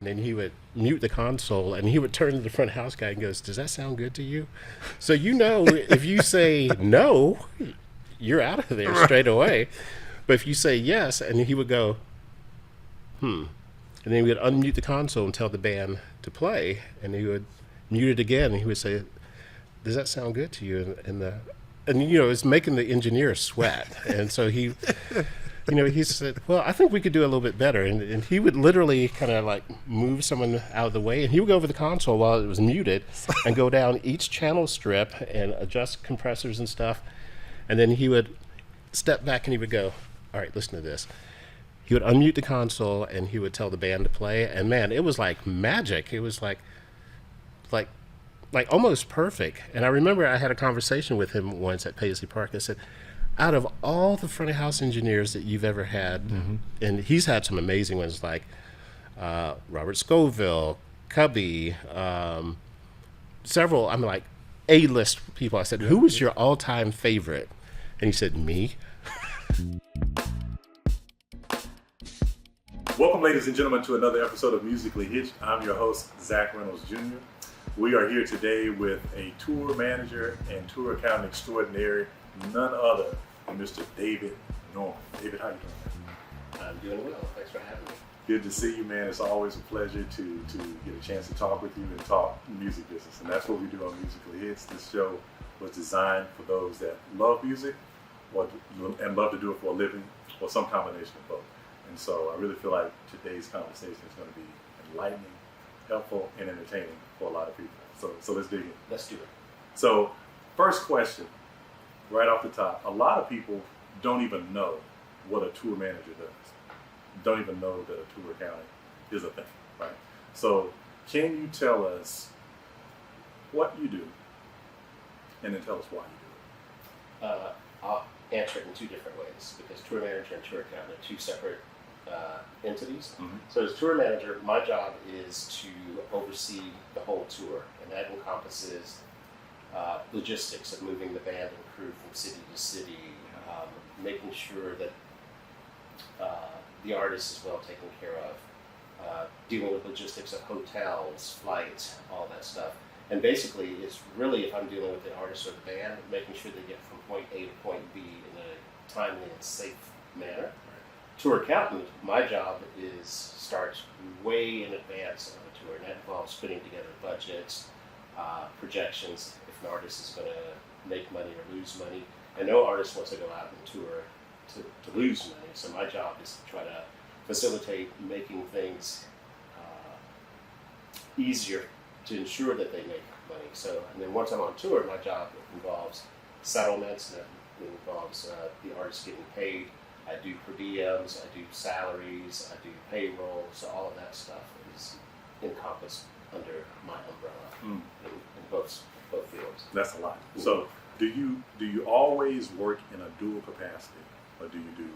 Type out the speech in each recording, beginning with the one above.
And then he would mute the console and he would turn to the front house guy and goes, "Does that sound good to you?" So if you say no, you're out of there straight away. But if you say yes, and he would go, "Hmm," and then he would unmute the console and tell the band to play, and he would mute it again, and he would say, "Does that sound good to you?" And it's making the engineer sweat, and so he said, "Well, I think we could do a little bit better." And he would literally kind of like move someone out of the way, and he would go over the console while it was muted and go down each channel strip and adjust compressors and stuff. And then he would step back and he would go, "All right, listen to this." He would unmute the console and he would tell the band to play. And man, it was like magic. It was like almost perfect. And I remember I had a conversation with him once at Paisley Park. I said, out of all the front of house engineers that you've ever had, and he's had some amazing ones like Robert Scoville, Cubby, several, I'm like A-list people. I said, who was your all-time favorite? And he said, me. Welcome, ladies and gentlemen, to another episode of Musically Hitched. I'm your host, Zach Reynolds Jr. We are here today with a tour manager and tour accountant extraordinary, none other than Mr. David Norman. David, how you doing? I'm doing well. Thanks for having me. Good to see you, man. It's always a pleasure to get a chance to talk with you and talk music business. And that's what we do on Musically Hitched. This show was designed for those that love music and love to do it for a living, or some combination of both. And so I really feel like today's conversation is going to be enlightening, helpful, and entertaining for a lot of people. So let's dig in. Let's do it. So first question, right off the top, a lot of people don't even know what a tour manager does. Don't even know that a tour accountant is a thing, right? So can you tell us what you do, and then tell us why you do it? I'll answer it in two different ways because tour manager and tour accountant are two separate entities. Mm-hmm. So as tour manager, my job is to oversee the whole tour, and that encompasses logistics of moving the band and crew from city to city, making sure that the artist is well taken care of, dealing with logistics of hotels, flights, all that stuff. And basically, it's really, if I'm dealing with the artist or the band, making sure they get from point A to point B in a timely and safe manner. Tour accountant, my job starts way in advance of a tour, and that involves putting together budgets, projections, if an artist is going to make money or lose money. And no artist wants to go out and tour to lose money, so my job is to try to facilitate making things easier to ensure that they make money. So, and then once I'm on tour, my job involves settlements, and it involves the artist getting paid. I do per diems, I do salaries, I do payroll, so all of that stuff is encompassed under my umbrella in both fields. That's a lot. So do you always work in a dual capacity, or do you do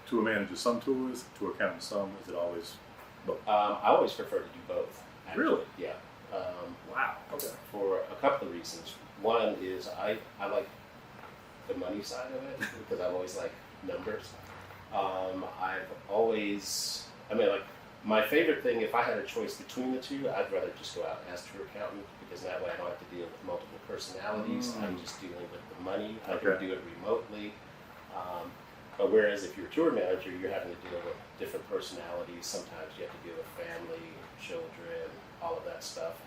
tour manager some tours, tour accountant some? Is it always both? I always prefer to do both. Actually. Really? Yeah. Wow. Okay. For a couple of reasons. One is I like the money side of it because I've always liked numbers. My favorite thing, if I had a choice between the two, I'd rather just go out as tour accountant because that way I don't have to deal with multiple personalities. I'm just dealing with the money. I can do it remotely. But whereas if you're a tour manager, you're having to deal with different personalities. Sometimes you have to deal with family, children, all of that stuff.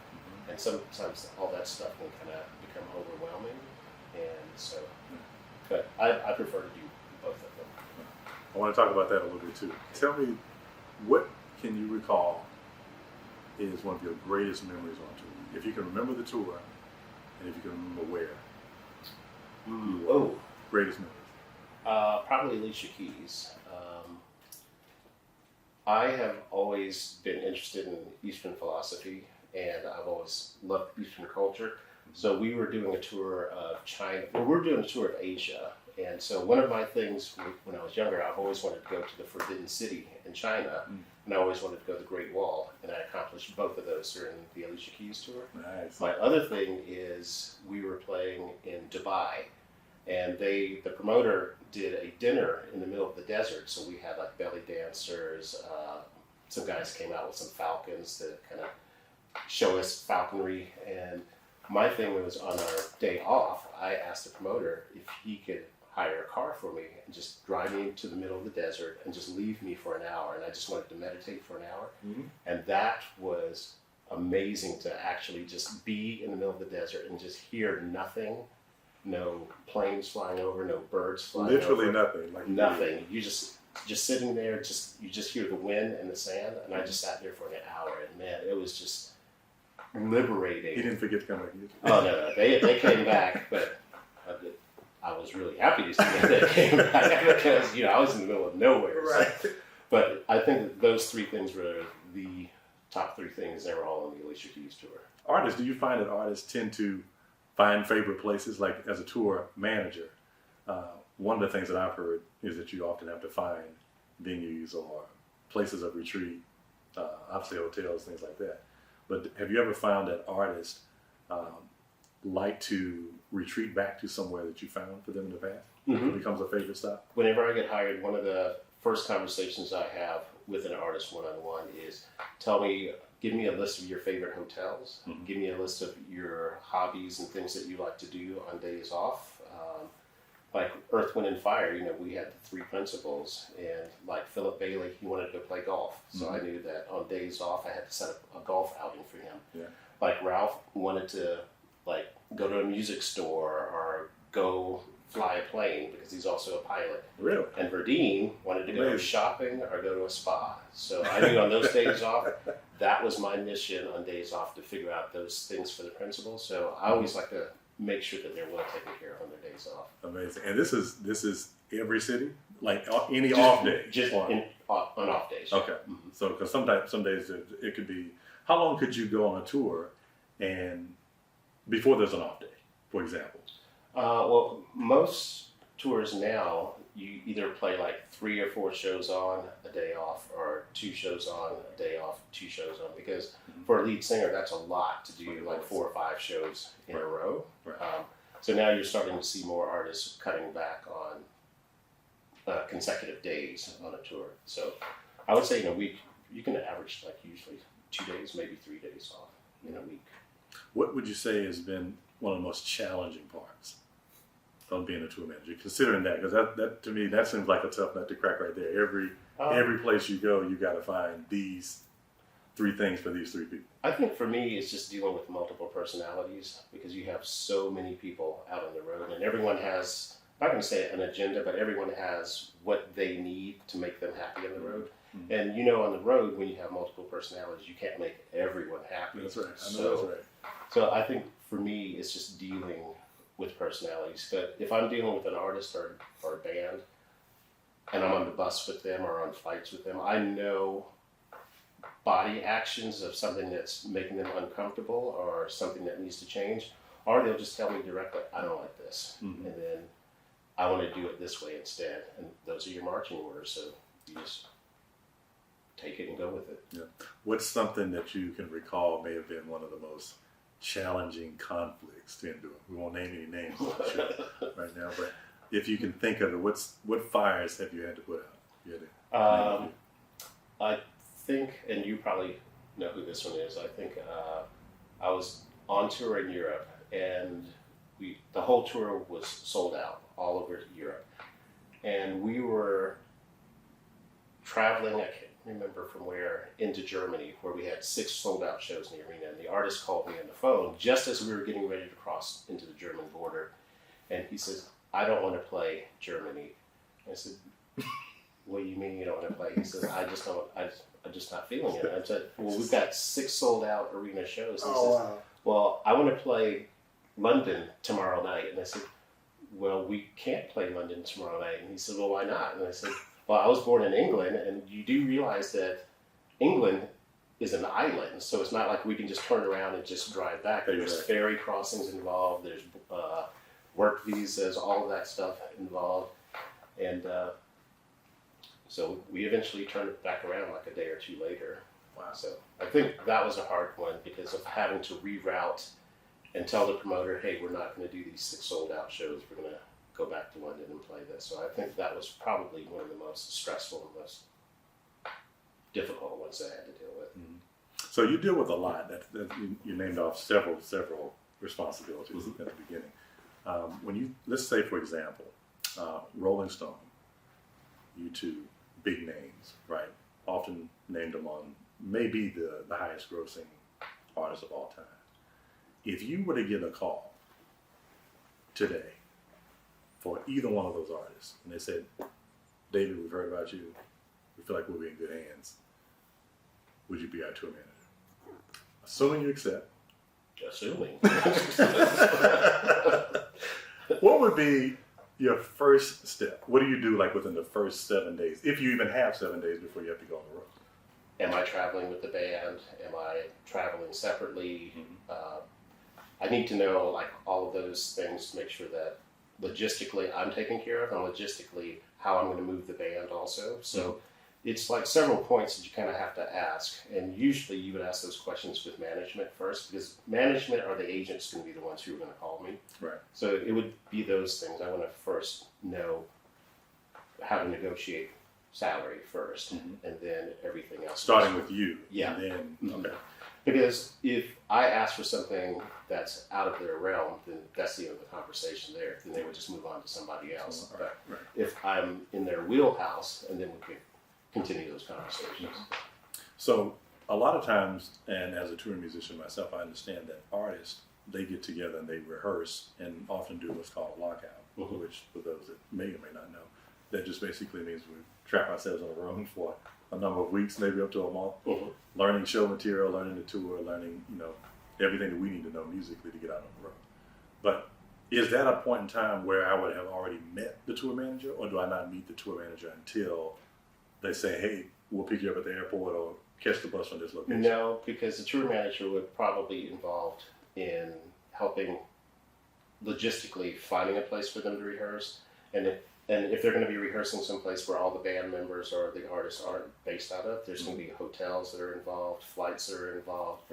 And sometimes all that stuff can kind of become overwhelming. And so, but I prefer to do both of them. I want to talk about that a little bit too. Tell me, what can you recall is one of your greatest memories on tour? If you can remember the tour, and if you can remember where. Greatest memories. Probably Alicia Keys. I have always been interested in Eastern philosophy, and I've always loved Eastern culture. So we were doing a tour of China. Well, we were doing a tour of Asia. And so one of my things when I was younger, I've always wanted to go to the Forbidden City in China, and I always wanted to go to the Great Wall, and I accomplished both of those during the Alicia Keys tour. Nice. My other thing is we were playing in Dubai, and the promoter did a dinner in the middle of the desert, so we had like belly dancers, some guys came out with some falcons to kind of show us falconry. And my thing was, on our day off, I asked the promoter if he could hire a car for me and just drive me to the middle of the desert and just leave me for an hour. And I just wanted to meditate for an hour. And that was amazing, to actually just be in the middle of the desert and just hear nothing. No planes flying over, no birds flying Literally over. nothing. Like Nothing. You just sitting there, you just hear the wind and the sand. And I just sat there for an hour, and man, it was just liberating. He didn't forget to come back. Oh no, they came back, but I was really happy to see that they came back, because I was in the middle of nowhere. Right. So. But I think that those three things were the top three things. They were all on the Alicia Keys tour. Artists, do you find that artists tend to find favorite places? Like, as a tour manager, one of the things that I've heard is that you often have to find venues or places of retreat, obviously hotels, things like that. But have you ever found that artists like to retreat back to somewhere that you found for them in the past? It becomes a favorite stop? Whenever I get hired, one of the first conversations I have with an artist one-on-one is, give me a list of your favorite hotels. Give me a list of your hobbies and things that you like to do on days off. Like Earth, Wind, and Fire, we had the three principles, and like Philip Bailey, he wanted to go play golf. So I knew that on days off, I had to set up a golf outing for him. Yeah. Like Ralph wanted to go to a music store or go fly a plane, because he's also a pilot. Really? And Verdine wanted to go shopping or go to a spa. So I knew on those days off, that was my mission on days off, to figure out those things for the principals. So I always like to make sure that they're well taken care of on their days off. Amazing. And this is every city? Like any off day? Just on off days. Okay. So, because some days it could be, how long could you go on a tour and before there's an off day, for example? Well, most tours now, you either play like 3 or 4 shows on, a day off, or 2 shows on, a day off, 2 shows on. Because for a lead singer, that's a lot to do, like 4 or 5 shows in a row. Right. So now you're starting to see more artists cutting back on consecutive days on a tour. So I would say in a week, you can average like usually 2 days, maybe 3 days off in a week. What would you say has been one of the most challenging parts of being a tour manager, considering that? Because that to me, that seems like a tough nut to crack right there. Every place you go, you got to find these 3 things for these 3 people. I think for me, it's just dealing with multiple personalities, because you have so many people out on the road, and everyone has, I'm not going to say an agenda, but everyone has what they need to make them happy on the road. And on the road, when you have multiple personalities, you can't make everyone happy. That's right. I know that's right. So I think for me, it's just dealing with personalities. But if I'm dealing with an artist or a band, and I'm on the bus with them or on flights with them, I know body actions of something that's making them uncomfortable or something that needs to change, or they'll just tell me directly, I don't like this, and then I want to do it this way instead. And those are your marching orders, so you just take it and go with it. Yeah. What's something that you can recall may have been one of the most challenging conflicts to endure? We won't name any names right now, but if you can think of it, what fires have you had to put out? I think, and you probably know who this one is, I think I was on tour in Europe, and the whole tour was sold out all over Europe. And we were traveling, I can't remember from where, into Germany, where we had 6 sold out shows in the arena. And the artist called me on the phone just as we were getting ready to cross into the German border. And he says, I don't want to play Germany. I said, what do you mean you don't want to play? He says, I'm just not feeling it. I said, well, we've got 6 sold out arena shows. And he says, well, I want to play London tomorrow night. And I said, well, we can't play London tomorrow night. And he said, well, why not? And I said, well, I was born in England, and you do realize that England is an island, so it's not like we can just turn around and just drive back. There's ferry crossings involved, there's work visas, all of that stuff involved. And so we eventually turned it back around like a day or 2 later. Wow. So I think that was a hard one because of having to reroute and tell the promoter, hey, we're not going to do these 6 sold out shows. We're going to go back to London and play this. So I think that was probably one of the most stressful and most difficult ones that I had to deal with. So you deal with a lot. You named off several responsibilities at the beginning. Let's say, for example, Rolling Stone, U2, big names, right? Often named among maybe the highest grossing artists of all time. If you were to get a call today for either one of those artists, and they said, David, we've heard about you, we feel like we'll be in good hands, would you be our tour manager? Assuming you accept. Assuming. What would be your first step? What do you do like within the first 7 days, if you even have 7 days before you have to go on the road? Am I traveling with the band? Am I traveling separately? I need to know like all of those things to make sure that logistically I'm taken care of, and logistically how I'm going to move the band also. So it's like several points that you kind of have to ask, and usually you would ask those questions with management first, because management or the agent's going to be the ones who are going to call me. Right. So it would be those things. I want to first know how to negotiate salary first, and then everything else. Starting with you. Yeah. And then, okay. Because if I ask for something that's out of their realm, then that's the end of the conversation there. Then they would just move on to somebody else. But if I'm in their wheelhouse, and then we can continue those conversations. So a lot of times, and as a touring musician myself, I understand that artists, they get together and they rehearse and often do what's called a lockout, which for those that may or may not know, that just basically means we trap ourselves in a room for a number of weeks, maybe up to a month, learning show material, learning the tour, learning, everything that we need to know musically to get out on the road. But is that a point in time where I would have already met the tour manager, or do I not meet the tour manager until they say, hey, we'll pick you up at the airport or catch the bus from this location? No, because the tour manager would probably be involved in helping logistically finding a place for them to rehearse. And if they're going to be rehearsing someplace where all the band members or the artists aren't based out of, there's going to be hotels that are involved, flights that are involved,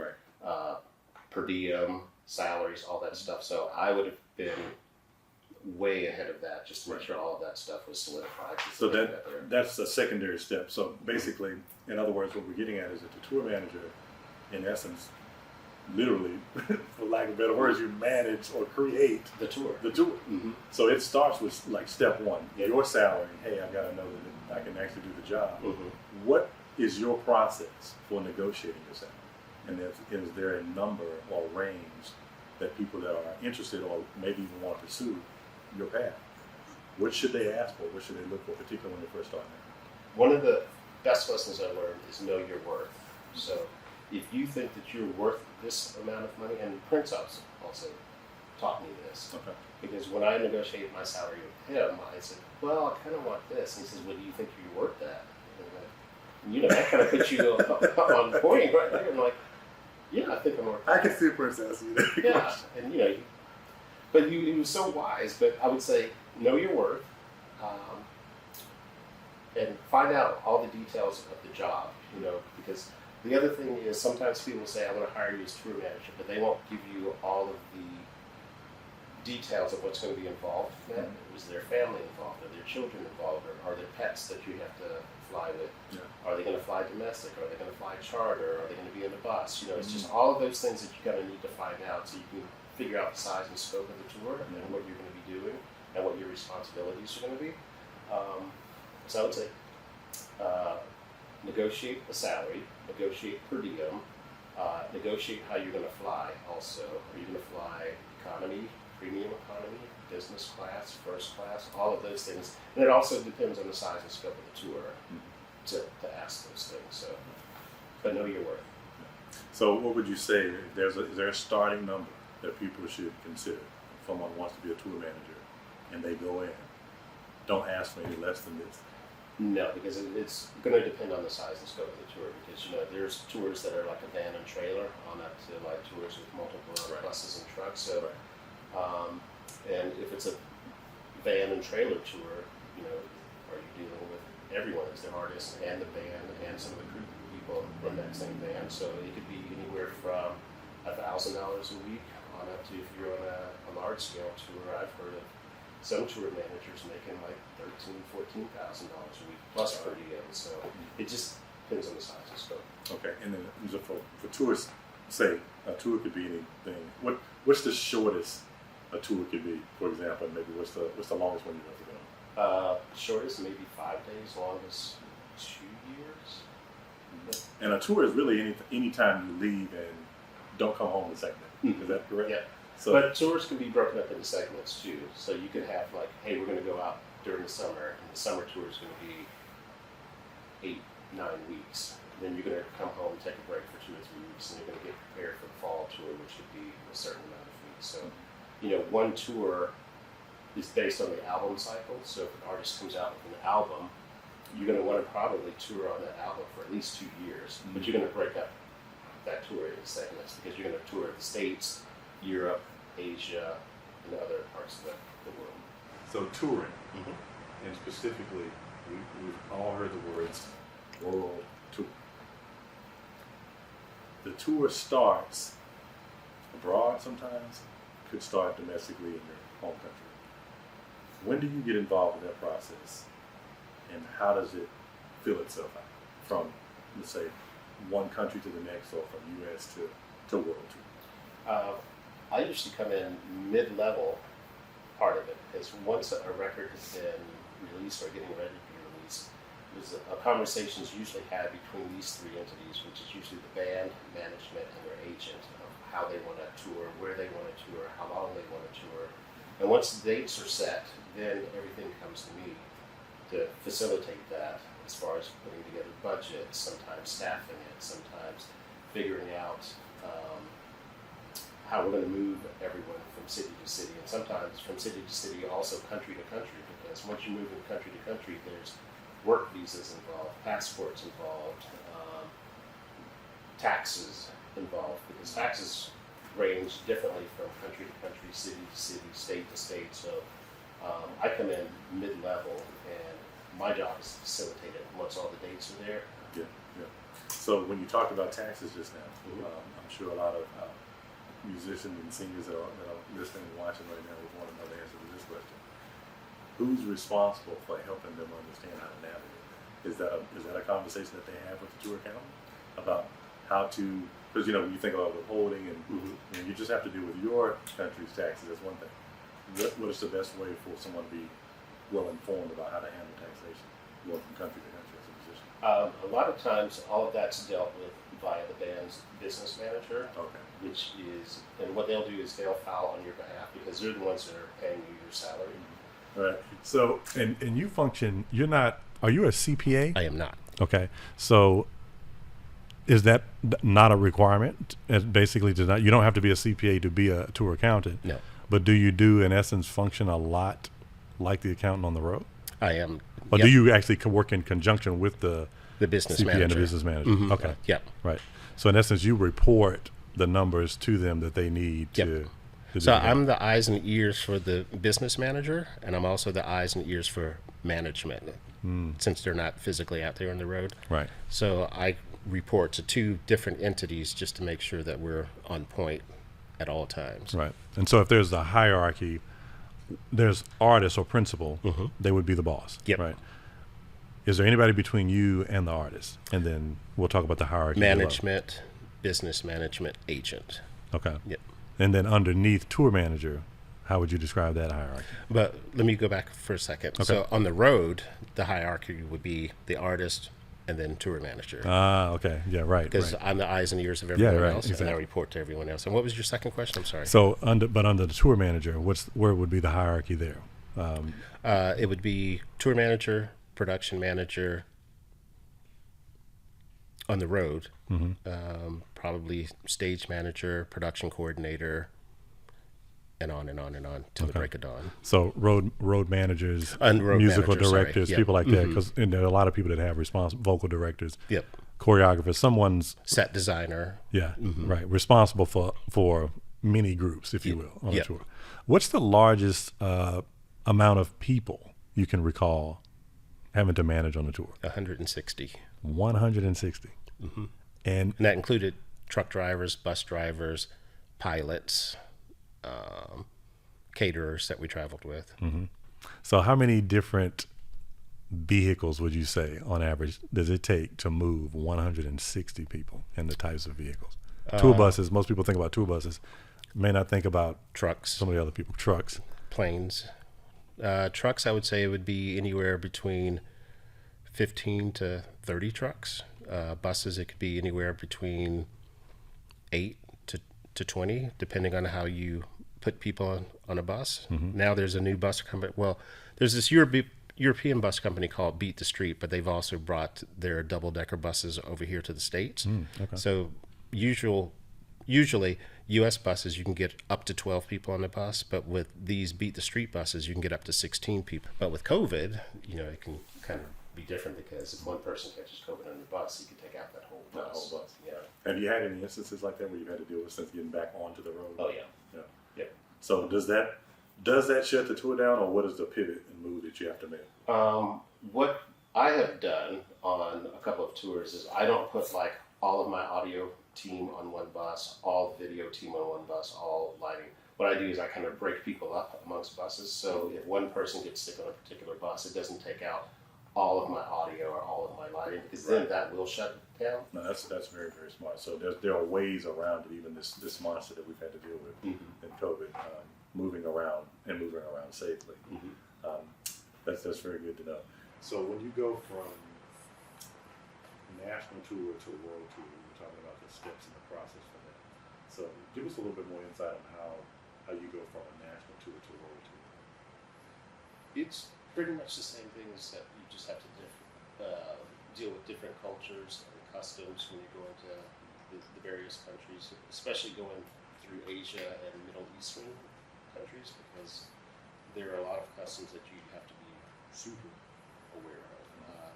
per diem, salaries, all that stuff. So I would have been way ahead of that just to make sure all of that stuff was solidified. So that's a secondary step. So basically, in other words, what we're getting at is that the tour manager, in essence, literally, for lack of better words, you manage or create the tour. So it starts with like step one, your salary. Hey, I've got to know that I can actually do the job. What is your process for negotiating your salary? And is there a number or range that people that are interested or maybe even want to pursue your path, what should they ask for? What should they look for, particularly when they first start out? One of the best lessons I learned is know your worth. So if you think that you're worth this amount of money, and Prince also taught me this, because when I negotiated my salary with him, I said, well, I kind of want this. And he says, well, do you think you're worth that? And that kind of puts you on point right there. I'm like, yeah, I think I'm worth that. I can see Prince asking you that. Yeah, and but he was so wise. But I would say, know your worth, and find out all the details of the job. Because the other thing is sometimes people say, "I want to hire you as tour manager," but they won't give you all of the details of what's going to be involved in that. Is their family involved? Are their children involved? Or are there pets that you have to fly with? Are they going to fly domestic? Are they going to fly charter? Are they going to be in a bus? It's just all of those things that you kind of need to find out so you can figure out the size and scope of the tour and what you're going to be doing and what your responsibilities are going to be. So I would say negotiate a salary, negotiate per diem, negotiate how you're going to fly also. Are you going to fly economy, premium economy, business class, first class, all of those things. And it also depends on the size and scope of the tour to ask those things. So, but know your worth. So what would you say, is there a starting number that people should consider if someone wants to be a tour manager and they go in? Don't ask for any less than this. No, because it's going to depend on the size and scope of the tour. Because there's tours that are like a van and trailer, on up to like tours with multiple buses and trucks. So, and if it's a van and trailer tour, are you dealing with everyone as the artist and the band and some of the crew people in that same van? So it could be anywhere from $1,000 a week on up to, if you're on a large scale tour, I've heard of some tour managers making like $13,000, $14,000 a week plus per diem. So it just depends on the size and scope. Okay, and then just for tourists, say a tour could be anything. What's the shortest a tour could be, for example? And maybe what's the longest one you've ever been on? Shortest maybe 5 days, longest 2 years. And a tour is really any time you leave and don't come home the second day. Is that correct? Yeah. So, but tours can be broken up into segments too. So you could have like, hey, we're going to go out during the summer, and the summer tour is going to be 8-9 weeks. Then you're going to come home, take a break for 2 or 3 weeks, and you're going to get prepared for the fall tour, which would be a certain amount of weeks. So, one tour is based on the album cycle. So if an artist comes out with an album, you're going to want to probably tour on that album for at least 2 years. But you're going to break up that tour into segments because you're going to tour the States, Europe, Asia, and other parts of the world. So touring, and specifically, we've all heard the words world tour. The tour starts abroad sometimes, could start domestically in your home country. When do you get involved in that process, and how does it fill itself out from, let's say, one country to the next, or from U.S. to world tour? I usually come in mid-level part of it, because once a record has been released or getting ready to be released, there's a conversations usually had between these three entities, which is usually the band, management, and their agent, of how they want to tour, where they want to tour, how long they want to tour. And once the dates are set, then everything comes to me to facilitate that, as far as putting together budgets, sometimes staffing it, sometimes figuring out how we're going to move everyone from city to city, and sometimes from city to city, also country to country, because once you move from country to country, there's work visas involved, passports involved, taxes involved, because taxes range differently from country to country, city to city, state to state. So I come in mid-level, and my job is to facilitate it once all the dates are there. Yeah. So when you talked about taxes just now, I'm sure a lot of musicians and singers that are listening and watching right now would want to know the answer to this question. Who's responsible for helping them understand how to navigate that? Is that a conversation that they have with the tour accountant about how to, because when you think about withholding and you just have to deal with your country's taxes, that's one thing. What is the best way for someone to be well informed about how to handle taxation, going from country to country as a musician? A lot of times, all of that's dealt with via the band's business manager, which is, and what they'll do is they'll file on your behalf, because they're the ones that are paying you your salary. Right. So, and you function, are you a CPA? I am not. Okay. So is that not a requirement? Basically, you don't have to be a CPA to be a tour accountant. No. But do you in essence, function a lot like the accountant on the road? I am. Or do you actually work in conjunction with the business CPA manager and the business manager? Okay. Yep. Right. So in essence, you report the numbers to them that they need to do So that. I'm the eyes and ears for the business manager, and I'm also the eyes and ears for management, since they're not physically out there on the road. Right. So I report to two different entities just to make sure that we're on point at all times. Right. And so if there's a hierarchy, there's artist or principal, they would be the boss. Yep. Right. Is there anybody between you and the artist? And then we'll talk about the hierarchy. Management, business management, agent. Okay. Yep. And then underneath tour manager, how would you describe that hierarchy? But let me go back for a second. Okay. So on the road, the hierarchy would be the artist and then tour manager. Okay. Yeah, right. Because right. I'm the eyes and ears of everyone else, exactly. and I report to everyone else. And what was your second question? I'm sorry. So under the tour manager, where would be the hierarchy there? It would be tour manager, production manager on the road, probably stage manager, production coordinator, and on and on and on till the break of dawn. So road managers, And road musical managers, sorry. directors, Yep. people like that, because there are a lot of people that have vocal directors, Yep. choreographers. Someone's Set designer. right, responsible for many groups, if you will, on a Yep. tour. What's the largest amount of people you can recall having to manage on a tour? 160. 160. And And that included truck drivers, bus drivers, pilots, caterers that we traveled with. so how many different vehicles would you say, on average, does it take to move 160 people in the types of vehicles? Tour buses, most people think about tour buses, may not think about Trucks, some of the other people. Trucks. planes. Trucks, I would say it would be anywhere between 15 to 30 trucks. Buses, it could be anywhere between 8 to 20, depending on how you put people on a bus. Now there's a new bus company. Well, there's this European bus company called Beat the Street, but they've also brought their double-decker buses over here to the States. Okay. So usually U.S. buses, you can get up to 12 people on the bus, but with these Beat the Street buses, you can get up to 16 people. But with COVID, it can kind of be different because if one person catches COVID on the bus, you can take out that whole bus. Yeah. Have you had any instances like that where you've had to deal with since getting back onto the road? Oh yeah. Yeah. Yep. So does that shut the tour down, or what is the pivot and move that you have to make? What I have done on a couple of tours is I don't put like all of my audio team on one bus, all video team on one bus, all lighting. What I do is I kind of break people up amongst buses. So if one person gets sick on a particular bus, it doesn't take out all of my audio or all of my lighting, because then that will shut it down. No, that's very, very smart. So there are ways around it, even this monster that we've had to deal with in COVID, moving around safely. That's very good to know. So when you go from national tour to world tour, we're talking about the steps in the process for that. So give us a little bit more insight on how you go from a national tour to a world tour. It's pretty much the same thing, as that you just have to deal with different cultures and customs when you go into the various countries, especially going through Asia and Middle Eastern countries, because there are a lot of customs that you have to be super aware of.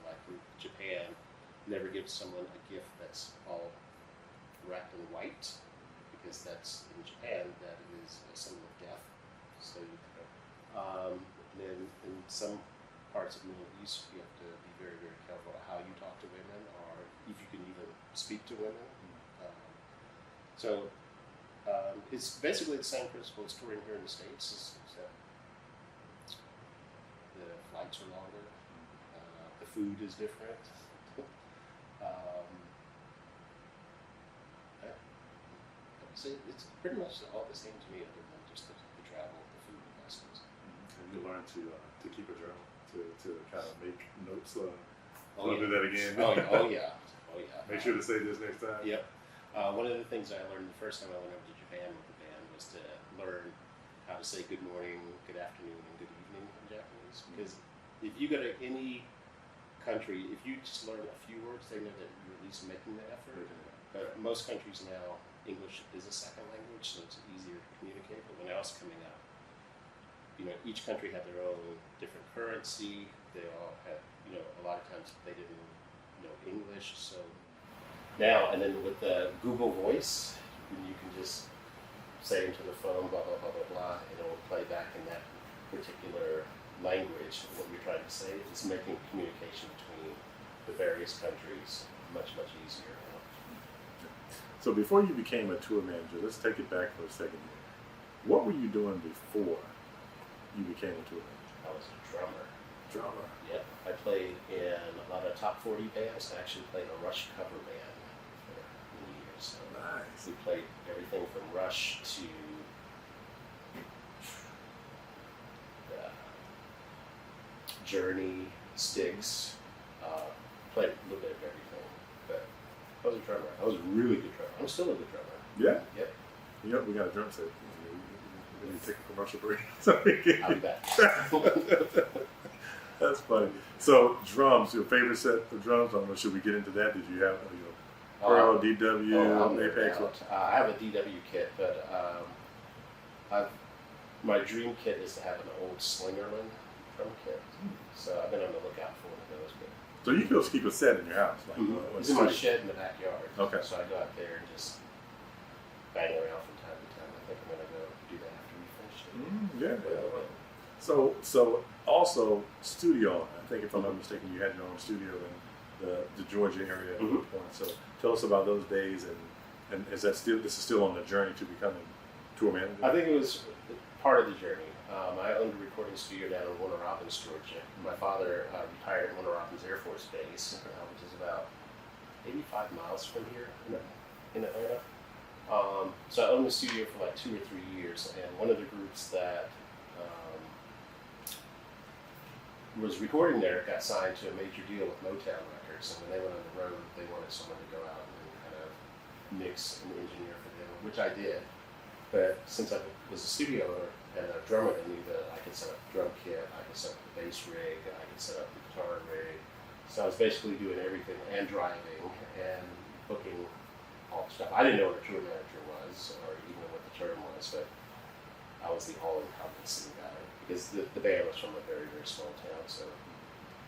Like in Japan, never give someone a gift that's all wrapped in white, because that's, in Japan, that is a symbol of death. So then in some parts of the Middle East, you have to be very, very careful how you talk to women, or if you can even speak to women. It's basically the same principle as touring here in the States, except the flights are longer, the food is different. It's pretty much all the same to me, other than just the travel, the food, and customs. Have you learned to keep a journal, to kind of make notes? I'll do that again. Oh yeah. Make sure to say this next time. Yep. One of the things I learned the first time I went over to Japan with the band was to learn how to say good morning, good afternoon, and good evening in Japanese. Because if you go to any country, if you just learn a few words, they know that you're at least making the effort. Most countries now, English is a second language, so it's easier to communicate. But when I was coming up, each country had their own different currency. They all had, a lot of times they didn't know English. So now, and then with the Google Voice, you can just say into the phone, blah, blah, blah, blah, blah, and it will play back in that particular language what you're trying to say. It's making communication between the various countries much, much easier now. So before you became a tour manager, let's take it back for a second here. What were you doing before you became a tour manager? I was a drummer. Drummer. Yep. I played in a lot of top 40 bands. I actually played a Rush cover band for many years. So Nice. we played everything from Rush to Journey, Styx. Played a little bit of everything. But I was a drummer. I was a really good drummer. I'm still a good drummer. Yeah. Yep. Yep. We got a drum set. We need to take a commercial break. I'll be back. That's funny. So drums, your favorite set of drums? I don't know. Should we get into that? Did you have Pearl, DW, Apex? I have a DW kit, but my dream kit is to have an old Slingerland drum kit. So I've been on the lookout for one of those. But So you can just keep a set in your house? Like, it's in my shed in the backyard. Okay. So I go out there and just bang around from time to time. I think I'm going to go do that after we finish it. Yeah. So also studio. I think if I'm not mistaken, you had your own studio in the Georgia area at one point. So tell us about those days, and is that this is still on the journey to becoming tour manager? I think it was part of the journey. I owned a recording studio down in Warner Robins, Georgia. My father retired at Warner Robins Air Force Base, which is about 85 miles from here in Atlanta. So I owned the studio for like 2 or 3 years, and one of the groups that was recording there got signed to a major deal with Motown Records, and when they went on the road, they wanted someone to go out and kind of mix and engineer for them, which I did. But since I was a studio owner and a drummer, I knew that I could set up the drum kit, I could set up the bass rig, I could set up the guitar rig. So I was basically doing everything and driving and booking all the stuff. I didn't know what a tour manager was or even what the term was, but I was the all-encompassing guy because the band was from a very, very small town. So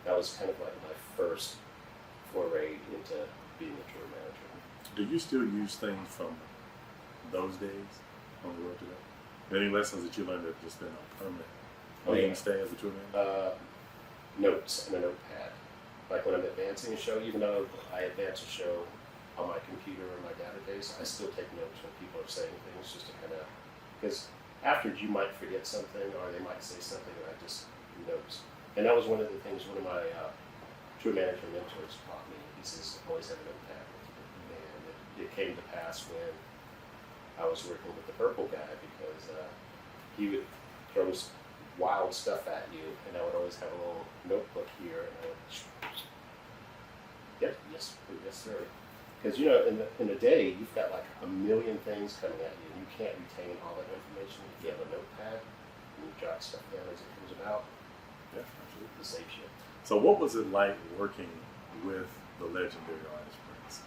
that was kind of like my first foray into being a tour manager. Do you still use things from those days on the road today? Any lessons that you learned that have just been on permanent? Stay as a tour manager? Notes and a notepad. Like when I'm advancing a show, even though I advance a show on my computer or my database, I still take notes when people are saying things just to kind of, because afterwards you might forget something or they might say something and I just notes. And that was one of the things one of my tour manager mentors taught me. He says, always have a notepad with you. And it came to pass when I was working with the Purple guy because he would throw wild stuff at you, and I would always have a little notebook here, and I would, yes, sir. Because in a day, you've got like a million things coming at you, and you can't retain all that information. If you have a notepad, and you jot stuff down as it comes about, Yeah, absolutely. it saves you. So what was it like working with the legendary artist Prince?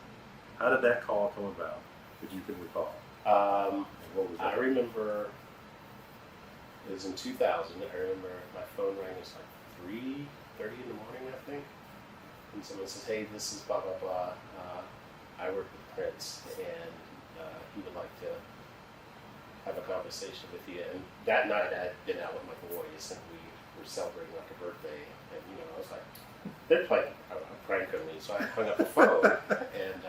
How did that call come about, if you can recall? And what was that? I remember it was in 2000. I remember my phone rang. It was like 3:30 in the morning, I think. And someone says, "Hey, this is blah blah blah. I work with Prince, and he would like to have a conversation with you." And that night, I had been out with my boys, and we were celebrating like a birthday. And I was like, "They're playing a prank on me," so I hung up the phone, and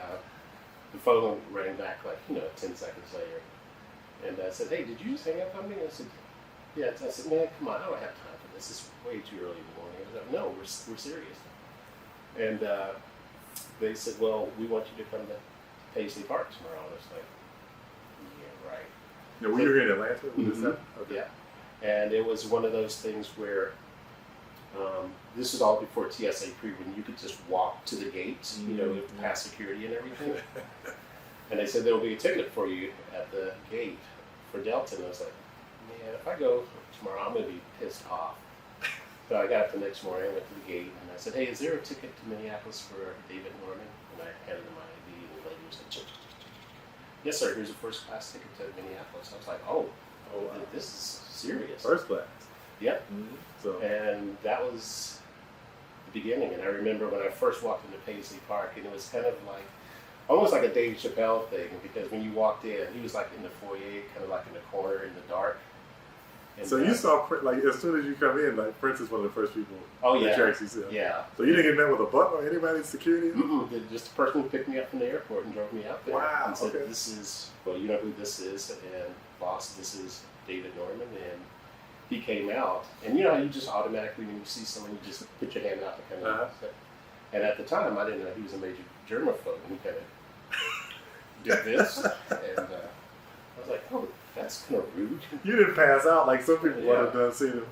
the phone rang back like 10 seconds later. And I said, "Hey, did you just hang up on me?" And I said, "Yeah." I said, "Man, come on, I don't have time for this. It's way too early in the morning." I was like, "No, we're serious." And they said, "Well, we want you to come to Paisley Park tomorrow." And I was like, "Yeah, right." Now, were you here in Atlanta? Mm-hmm. Is that? Okay. Yeah. And it was one of those things where this is all before TSA pre, when you could just walk to the gates, past security and everything. And they said there will be a ticket for you at the gate for Delta. And I was like, man, if I go tomorrow, I'm going to be pissed off. So I got up the next morning, I went to the gate, and I said, "Hey, is there a ticket to Minneapolis for David Norman?" And I handed him my ID, and the lady was like, "Yes, sir, here's a first class ticket to Minneapolis." I was like, oh, wow. This is serious. First class. Yep. Mm-hmm. So. And that was the beginning. And I remember when I first walked into Paisley Park, and it was kind of like, almost like a Dave Chappelle thing, because when you walked in, he was like in the foyer, kind of like in the corner in the dark. And so you saw, like, as soon as you come in, like, Prince is one of the first people yeah. that you actually see. Yeah. So you didn't get met with a butler or anybody in security? Mm-mm. Just a person who picked me up from the airport and drove me out there. Wow, and said, okay. "This is, well, you know who this is, and boss, this is David Norman." And he came out, and you just automatically, when you see someone, you just put your hand out to kind of. And at the time, I didn't know he was a major germaphobe, and he kind of did this, and I was like, "Oh, that's kind of rude." You didn't pass out like some people Yeah. would have seen him.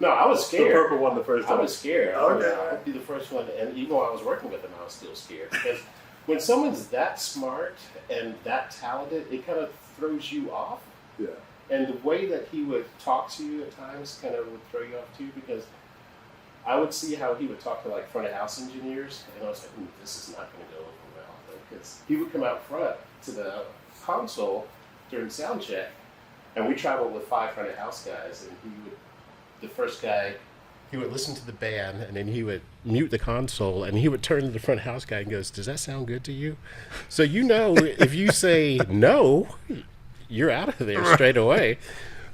No, I was scared. The purple one the first time. I was scared. Okay. I would be the first one, and even while I was working with him, I was still scared, because when someone's that smart and that talented, it kind of throws you off. Yeah. And the way that he would talk to you at times kind of would throw you off too, because I would see how he would talk to like front of house engineers, and I was like, "This is not going to go over well," because he would come out front to the console during sound check, and we traveled with 5 front of house guys, and the first guy, He would listen to the band, and then he would mute the console, and he would turn to the front house guy and goes, "Does that sound good to you?" So if you say no, you're out of there straight away.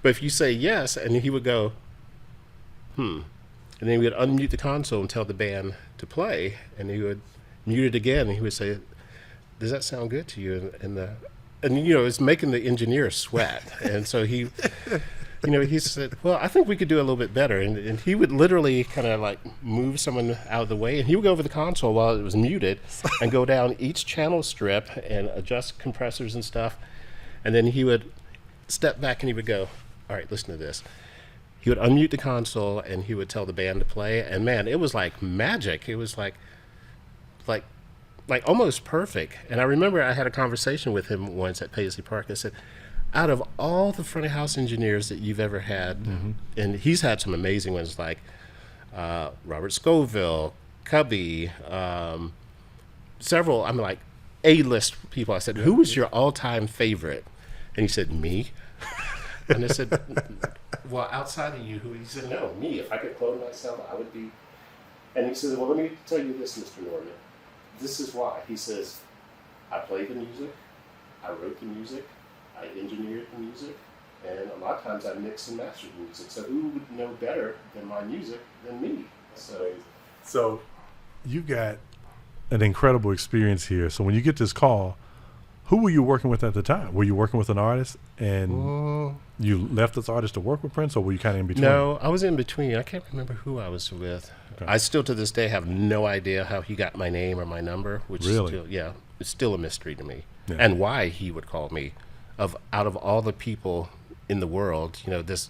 But if you say yes, and he would go, and then he would unmute the console and tell the band to play, and he would mute it again, and he would say, "Does that sound good to you?" And it's making the engineer sweat, and so he said, well, I think we could do a little bit better. And he would literally kind of like move someone out of the way, and he would go over the console while it was muted and go down each channel strip and adjust compressors and stuff. And then he would step back and he would go, all right, listen to this. He would unmute the console and he would tell the band to play. And man, it was like magic. It was like almost perfect. And I remember I had a conversation with him once at Paisley Park. I said, out of all the front of house engineers that you've ever had, and he's had some amazing ones like Robert Scoville, Cubby, several, like A-list people. I said, who was your all-time favorite? And he said, me. And I said, well, outside of you, who? He said, no, me. If I could clone myself, I would be. And he said, well, let me tell you this, Mr. Norman. This is why. He says, I played the music, I wrote the music, I engineered the music, and a lot of times I mixed and mastered the music. So who would know better than my music than me? So you got an incredible experience here. So when you get this call, who were you working with at the time? Were you working with an artist and you left this artist to work with Prince, or were you kind of in between? No, I was in between. I can't remember who I was with. Okay. I still to this day have no idea how he got my name or my number, which really? It's still a mystery to me. Yeah. And why he would call me. Out of all the people in the world, this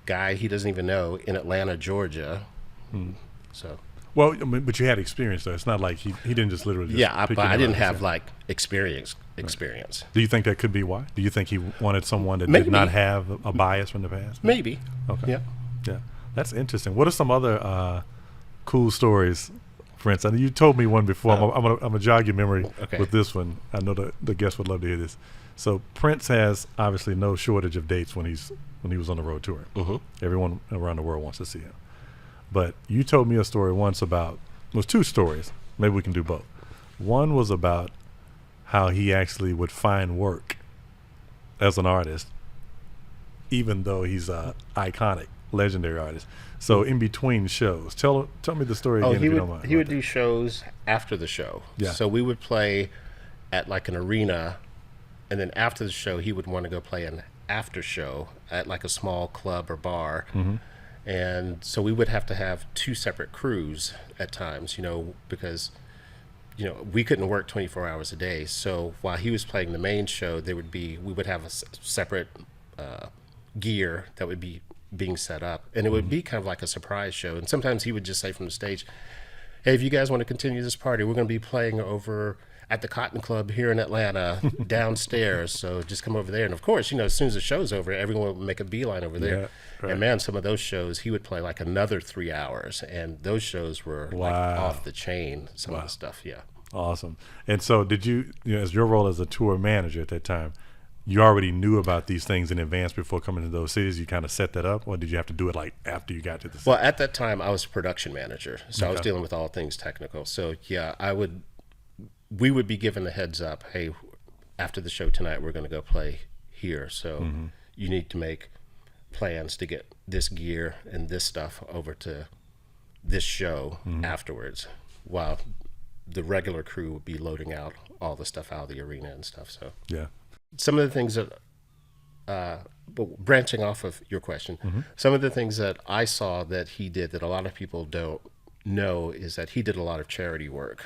guy he doesn't even know in Atlanta, Georgia. So. Well, but you had experience, though. It's not like he didn't just literally just but I didn't have like experience. Right. Do you think that could be why? Do you think he wanted someone that Maybe. did not have a bias from the past? Maybe. Okay. Yeah. That's interesting. What are some other cool stories, Prince? I know you told me one before. I'm gonna jog your memory with this one. I know the guests would love to hear this. So Prince has obviously no shortage of dates when he was on the road tour. Everyone around the world wants to see him. But you told me a story once about, it was two stories. Maybe we can do both. One was about how he actually would find work as an artist, even though he's a iconic, legendary artist. So in between shows, tell me the story again if you don't mind. He would do shows after the show. Yeah. So we would play at like an arena, and then after the show, he would want to go play an after show at like a small club or bar. And so we would have to have two separate crews at times, because, we couldn't work 24 hours a day. So while he was playing the main show, we would have a separate gear that would be being set up. And it would be kind of like a surprise show. And sometimes he would just say from the stage, hey, if you guys want to continue this party, we're going to be playing over at the Cotton Club here in Atlanta downstairs. So just come over there. And of course, as soon as the show's over, everyone would make a beeline over there. Yeah, right. And man, some of those shows, he would play like another 3 hours. And those shows were like off the chain, some of the stuff. Yeah. Awesome. And so did you, as your role as a tour manager at that time, you already knew about these things in advance before coming to those cities? You kind of set that up, or did you have to do it like after you got to the city? Well, at that time, I was a production manager. So I was dealing with all things technical. So yeah, we would be given the heads up, hey, after the show tonight, we're going to go play here. So you need to make plans to get this gear and this stuff over to this show afterwards, while the regular crew would be loading out all the stuff out of the arena and stuff. So yeah, some of the things that, but branching off of your question, some of the things that I saw that he did that a lot of people don't know is that he did a lot of charity work.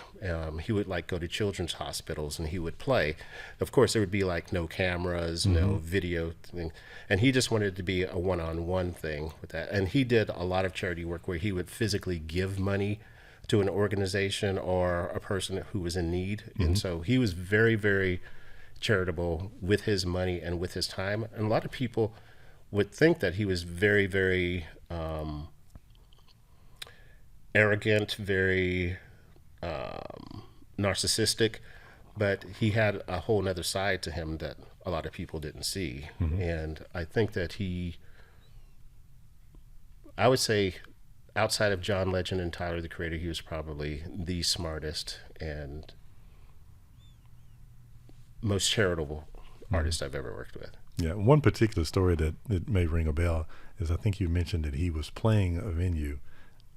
He would like go to children's hospitals and he would play. Of course, there would be like no cameras, no video thing, and he just wanted it to be a one-on-one thing with that. And he did a lot of charity work where he would physically give money to an organization or a person who was in need. And so he was very, very charitable with his money and with his time. And a lot of people would think that he was very, very arrogant, very narcissistic, but he had a whole nother side to him that a lot of people didn't see. And I think that I would say outside of John Legend and Tyler the Creator, he was probably the smartest and most charitable artist I've ever worked with. Yeah, one particular story that may ring a bell is I think you mentioned that he was playing a venue,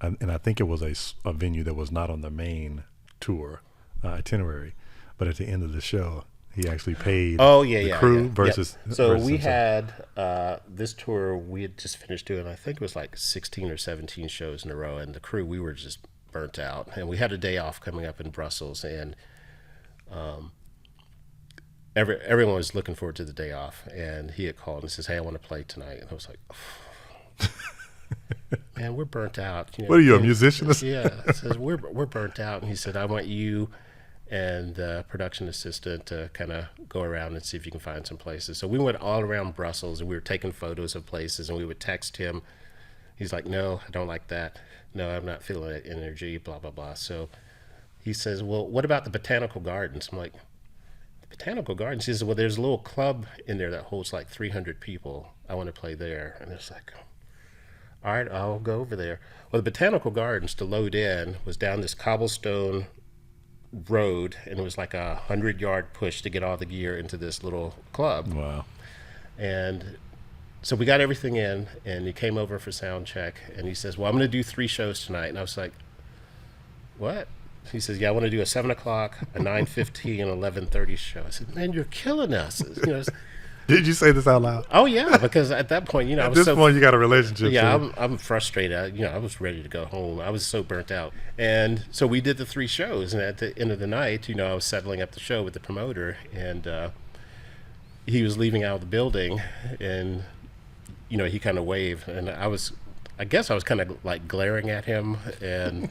and I think it was a venue that was not on the main tour itinerary, but at the end of the show, he actually paid the crew versus. Yep. So versus we himself. had this tour. We had just finished doing. I think it was like 16 or 17 shows in a row, and the crew we were just burnt out. And we had a day off coming up in Brussels, and everyone was looking forward to the day off. And he had called and says, "Hey, I want to play tonight." And I was like, oh. Man, we're burnt out. You know, what are you, a musician? Yeah, it says we're burnt out, and he said, "I want you and the production assistant to kind of go around and see if you can find some places." So we went all around Brussels, and we were taking photos of places, and we would text him. He's like, "No, I don't like that. No, I'm not feeling that energy." Blah blah blah. So he says, "Well, what about the botanical gardens?" I'm like, "The botanical gardens?" He says, "Well, there's a little club in there that holds like 300 people. I want to play there." And it's like, all right, I'll go over there. Well, the botanical gardens to load in was down this cobblestone road, and it was like a 100-yard push to get all the gear into this little club. Wow. And so we got everything in, and he came over for sound check, and he says, "Well, I'm going to do 3 shows tonight." And I was like, "What?" He says, "Yeah, I want to do a 7 o'clock, a 9:15, and 11:30 show." I said, "Man, you're killing us." You know, Did you say this out loud? oh yeah, because at that point, you know, I At was this point, you got a relationship. yeah, so. I'm frustrated. You know, I was ready to go home. I was so burnt out. And so we did the 3 shows. And at the end of the night, you know, I was settling up the show with the promoter. And he was leaving out of the building. And, you know, he kind of waved. And I guess I was kind of like glaring at him. And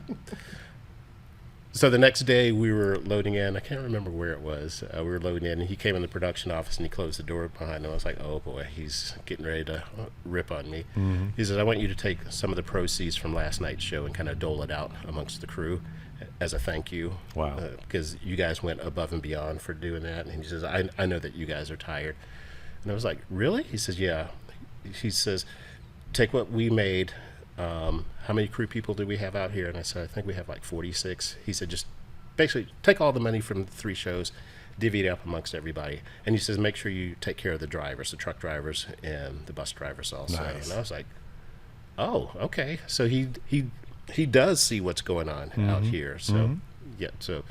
so the next day we were loading in. I can't remember where it was. We were loading in, and he came in the production office, and he closed the door behind him. I was like, oh boy, he's getting ready to rip on me. Mm-hmm. He said, "I want you to take some of the proceeds from last night's show and kind of dole it out amongst the crew as a thank you." Wow. Because you guys went above and beyond for doing that. And he says, I know that you guys are tired. And I was like, really? He says, yeah. He says, take what we made. How many crew people do we have out here? And I said, I think we have like 46. He said, just basically take all the money from the 3 shows, divvy it up amongst everybody. And he says, make sure you take care of the drivers, the truck drivers and the bus drivers also. Nice. And I was like, oh, okay. So he does see what's going on out here. So yeah, so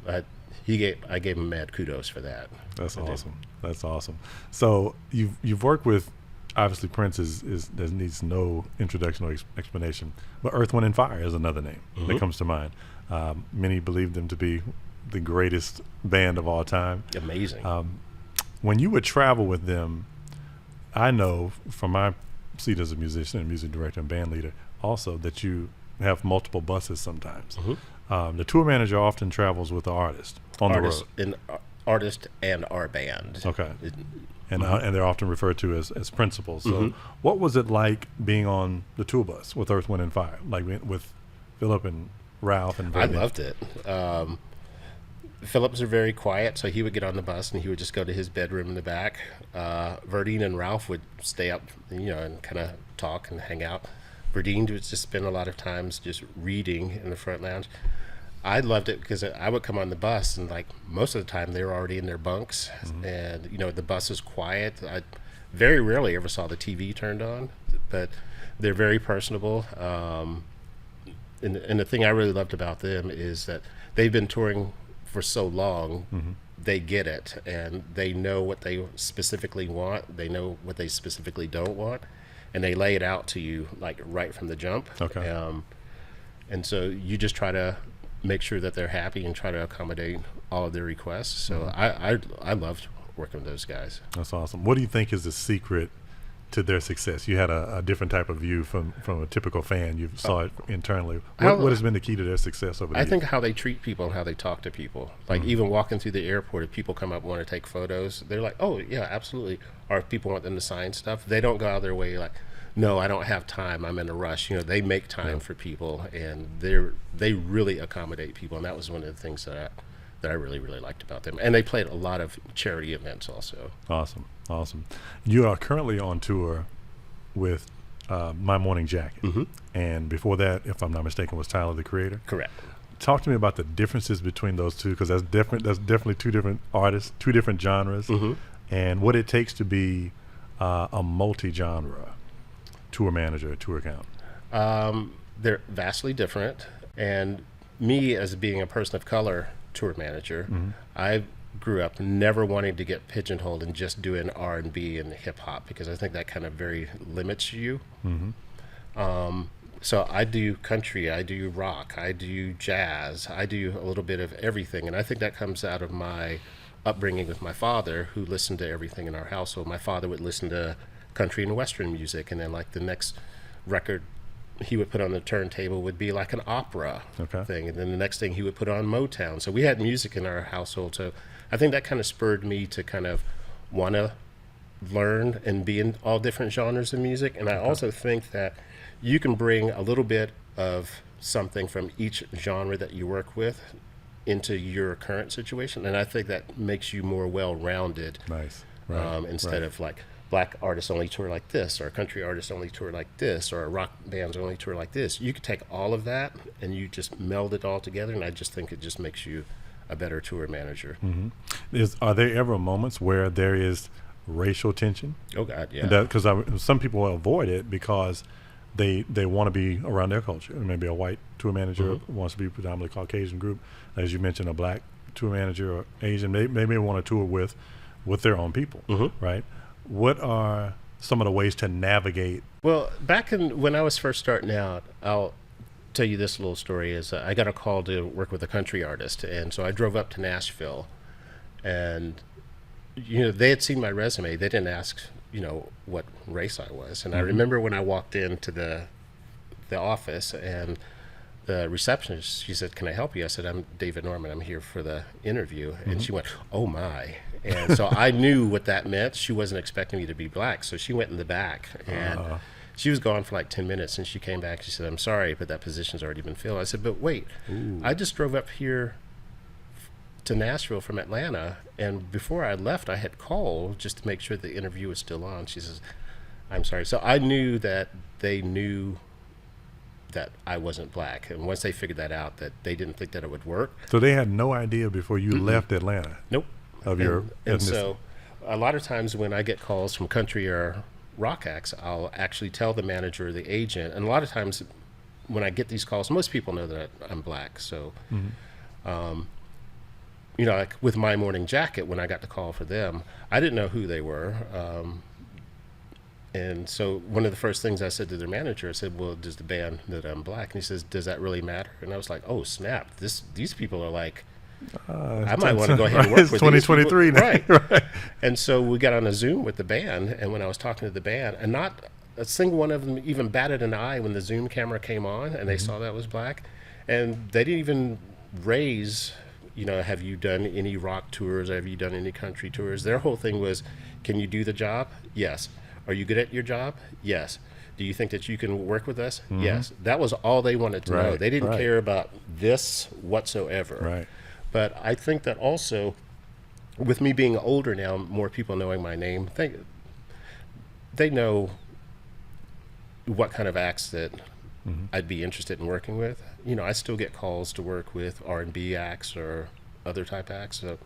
I gave him mad kudos for that. That's awesome. That's awesome. So you've worked with, obviously Prince is there needs no introduction or explanation, but Earth, Wind, and Fire is another name that comes to mind. Many believe them to be the greatest band of all time. Amazing. When you would travel with them, I know from my seat as a musician and music director and band leader also that you have multiple buses sometimes. The tour manager often travels with the artist on the road. Artist and our band. Okay. And they're often referred to as principals. So what was it like being on the tour bus with Earth, Wind, and Fire, like with Philip and Ralph and Verdine? I loved it. Phillips are very quiet, so he would get on the bus and he would just go to his bedroom in the back. Verdine and Ralph would stay up, you know, and kind of talk and hang out. Verdine would just spend a lot of times just reading in the front lounge. I loved it because I would come on the bus and like most of the time they were already in their bunks, and you know the bus is quiet. I very rarely ever saw the TV turned on, but they're very personable. And the thing I really loved about them is that they've been touring for so long, they get it, and they know what they specifically want. They know what they specifically don't want, and they lay it out to you like right from the jump. Okay. And so you just try to make sure that they're happy and try to accommodate all of their requests. So I loved working with those guys. That's awesome. What do you think is the secret to their success? You had a different type of view from a typical fan. You saw it internally. What has been the key to their success over the years? I think how they treat people and how they talk to people. Like even walking through the airport, if people come up and want to take photos, they're like, oh yeah, absolutely. Or if people want them to sign stuff, they don't go out of their way like, no, I don't have time, I'm in a rush. You know, they make time for people, and they really accommodate people, and that was one of the things that I really, really liked about them. And they played a lot of charity events also. Awesome. You are currently on tour with My Morning Jacket, and before that, if I'm not mistaken, was Tyler, the Creator. Correct. Talk to me about the differences between those two, because that's different. That's definitely 2 different artists, 2 different genres, and what it takes to be a multi-genre tour manager, tour account. They're vastly different, and me as being a person of color tour manager, I've grew up never wanting to get pigeonholed and just doing R&B and hip hop, because I think that kind of very limits you. So I do country, I do rock, I do jazz, I do a little bit of everything. And I think that comes out of my upbringing with my father, who listened to everything in our household. My father would listen to country and western music, and then like the next record he would put on the turntable would be like an opera thing, and then the next thing he would put on Motown. So we had music in our household. So I think that kind of spurred me to kind of want to learn and be in all different genres of music. And I also think that you can bring a little bit of something from each genre that you work with into your current situation, and I think that makes you more well-rounded. Nice. Instead of like black artists only tour like this, or country artists only tour like this, or rock bands only tour like this. You could take all of that and you just meld it all together, and I just think it just makes you a better tour manager. Are there ever moments where there is racial tension? Oh God, yeah. Because some people avoid it because they want to be around their culture. Maybe a white tour manager wants to be predominantly Caucasian group, as you mentioned, a black tour manager or Asian. They may want to tour with their own people, right? What are some of the ways to navigate? Well, back when I was first starting out, I'll tell you this little story. Is I got a call to work with a country artist, and so I drove up to Nashville, and they had seen my resume. They didn't ask what race I was, and I remember when I walked into the office, and the receptionist, she said, "Can I help you?" I said, "I'm David Norman. I'm here for the interview." And she went, "Oh my." And so I knew what that meant. She wasn't expecting me to be black, so she went in the back, and she was gone for like 10 minutes, and she came back. She said, "I'm sorry, but that position's already been filled." I said, "But wait, I just drove up here to Nashville from Atlanta, and before I left, I had called just to make sure the interview was still on." She says, "I'm sorry." So I knew that they knew that I wasn't black, and once they figured that out, that they didn't think that it would work. So they had no idea before you left Atlanta? Nope. Of your and so a lot of times when I get calls from country or rock acts, I'll actually tell the manager or the agent, and a lot of times when I get these calls, most people know that I'm black. So like with My Morning Jacket, when I got the call for them, I didn't know who they were. And so one of the first things I said to their manager, I said, "Well, does the band know that I'm black?" And he says, "Does that really matter?" And I was like, "Oh, snap. These people are like, I might want to go ahead and work with 2023 now. Right. And so we got on a Zoom with the band, and when I was talking to the band, and not a single one of them even batted an eye when the Zoom camera came on and they saw that I was black. And they didn't even raise, have you done any rock tours? Have you done any country tours? Their whole thing was, can you do the job? Yes. Are you good at your job? Yes. Do you think that you can work with us? Yes. That was all they wanted to know. They didn't care about this whatsoever. Right. But I think that also, with me being older now, more people knowing my name, they know what kind of acts that I'd be interested in working with. I still get calls to work with R&B acts or other type acts. So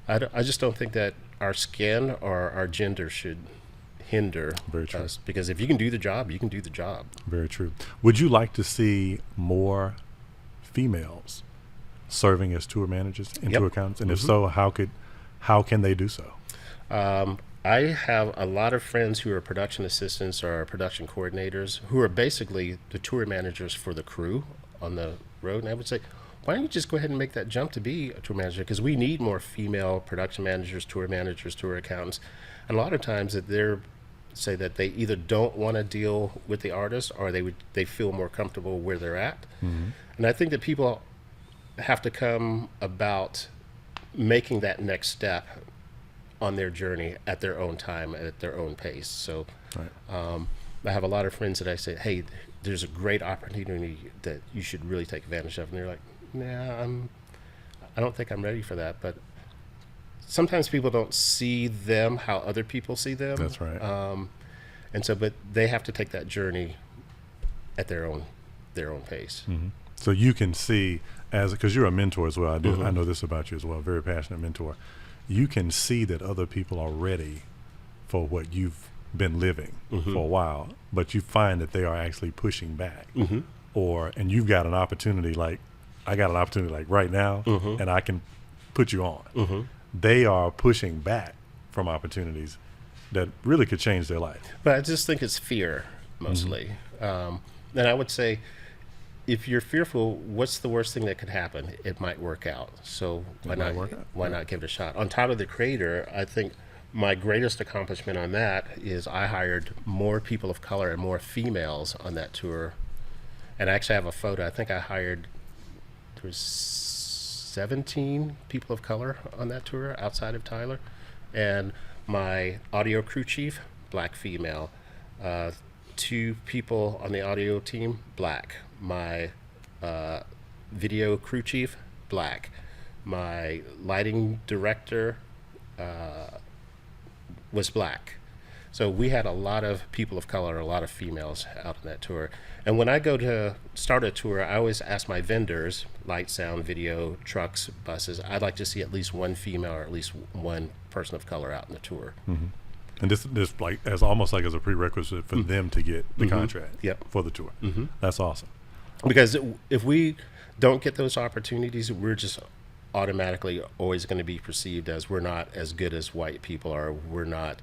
I just don't think that our skin or our gender should hinder us, because if you can do the job, you can do the job. Very true. Would you like to see more females serving as tour managers and tour accountants? And if so, how can they do so? I have a lot of friends who are production assistants or production coordinators who are basically the tour managers for the crew on the road. And I would say, why don't you just go ahead and make that jump to be a tour manager? Because we need more female production managers, tour accountants. And a lot of times that they're say that they either don't want to deal with the artist, or they feel more comfortable where they're at. And I think that people have to come about making that next step on their journey at their own time, at their own pace. So I have a lot of friends that I say, "Hey, there's a great opportunity that you should really take advantage of." And they're like, "Nah, I don't think I'm ready for that." But sometimes people don't see them how other people see them. That's right. But they have to take that journey at their own pace. So you can see, because you're a mentor as well. I know this about you as well. Very passionate mentor. You can see that other people are ready for what you've been living for a while, but you find that they are actually pushing back, and you've got an opportunity. Like I got an opportunity like right now, and I can put you on. they are pushing back from opportunities that really could change their life. But I just think it's fear mostly. And I would say, if you're fearful, what's the worst thing that could happen? It might work out. So why not give it a shot? On Tyler, the Creator, I think my greatest accomplishment on that is I hired more people of color and more females on that tour. And I actually have a photo. I think I hired, there was 17 people of color on that tour outside of Tyler. And my audio crew chief, black female. 2 people on the audio team, black. My video crew chief, black. My lighting director was black. So we had a lot of people of color, a lot of females out on that tour. And when I go to start a tour, I always ask my vendors, light, sound, video, trucks, buses, I'd like to see at least one female or at least one person of color out on the tour. And this like as almost like as a prerequisite for them to get the contract for the tour. That's awesome. Because if we don't get those opportunities, we're just automatically always going to be perceived as we're not as good as white people are. We're not,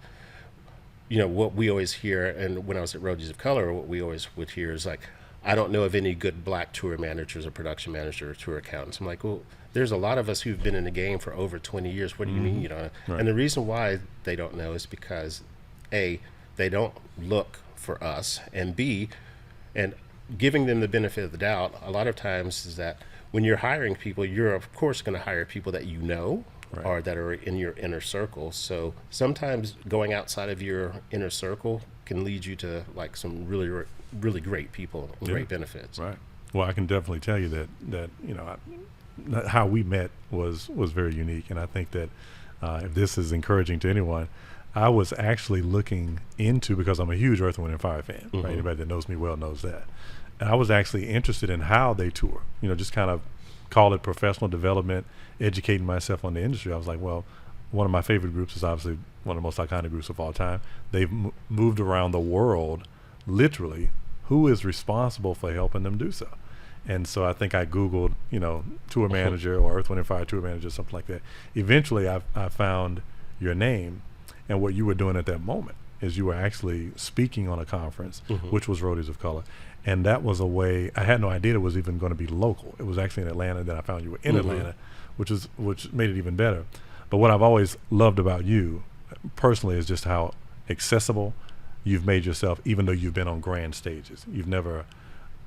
what we always hear, and when I was at Roadies of Color, what we always would hear is like, I don't know of any good black tour managers or production managers or tour accountants. I'm like, well, there's a lot of us who've been in the game for over 20 years. What do you mean, Right. And the reason why they don't know is because, A, they don't look for us, and B, and giving them the benefit of the doubt, a lot of times is that when you're hiring people, you're of course going to hire people that Right. or that are in your inner circle. So sometimes going outside of your inner circle can lead you to like some really, really great people and great benefits. Right. Well, I can definitely tell you that how we met was very unique, and I think that if this is encouraging to anyone, I was actually looking into, because I'm a huge Earth, Wind, and Fire fan. Right? Anybody that knows me well knows that. And I was actually interested in how they tour. Just kind of call it professional development, educating myself on the industry. I was like, well, one of my favorite groups is obviously one of the most iconic groups of all time. They've moved around the world, literally. Who is responsible for helping them do so? And so I think I Googled, tour manager or Earth, Wind, and Fire tour manager, something like that. Eventually, I found your name, and what you were doing at that moment is you were actually speaking on a conference, which was Roadies of Color. And that was a way, I had no idea it was even going to be local. It was actually in Atlanta. Then I found you were in Atlanta, which made it even better. But what I've always loved about you personally is just how accessible you've made yourself, even though you've been on grand stages. You've never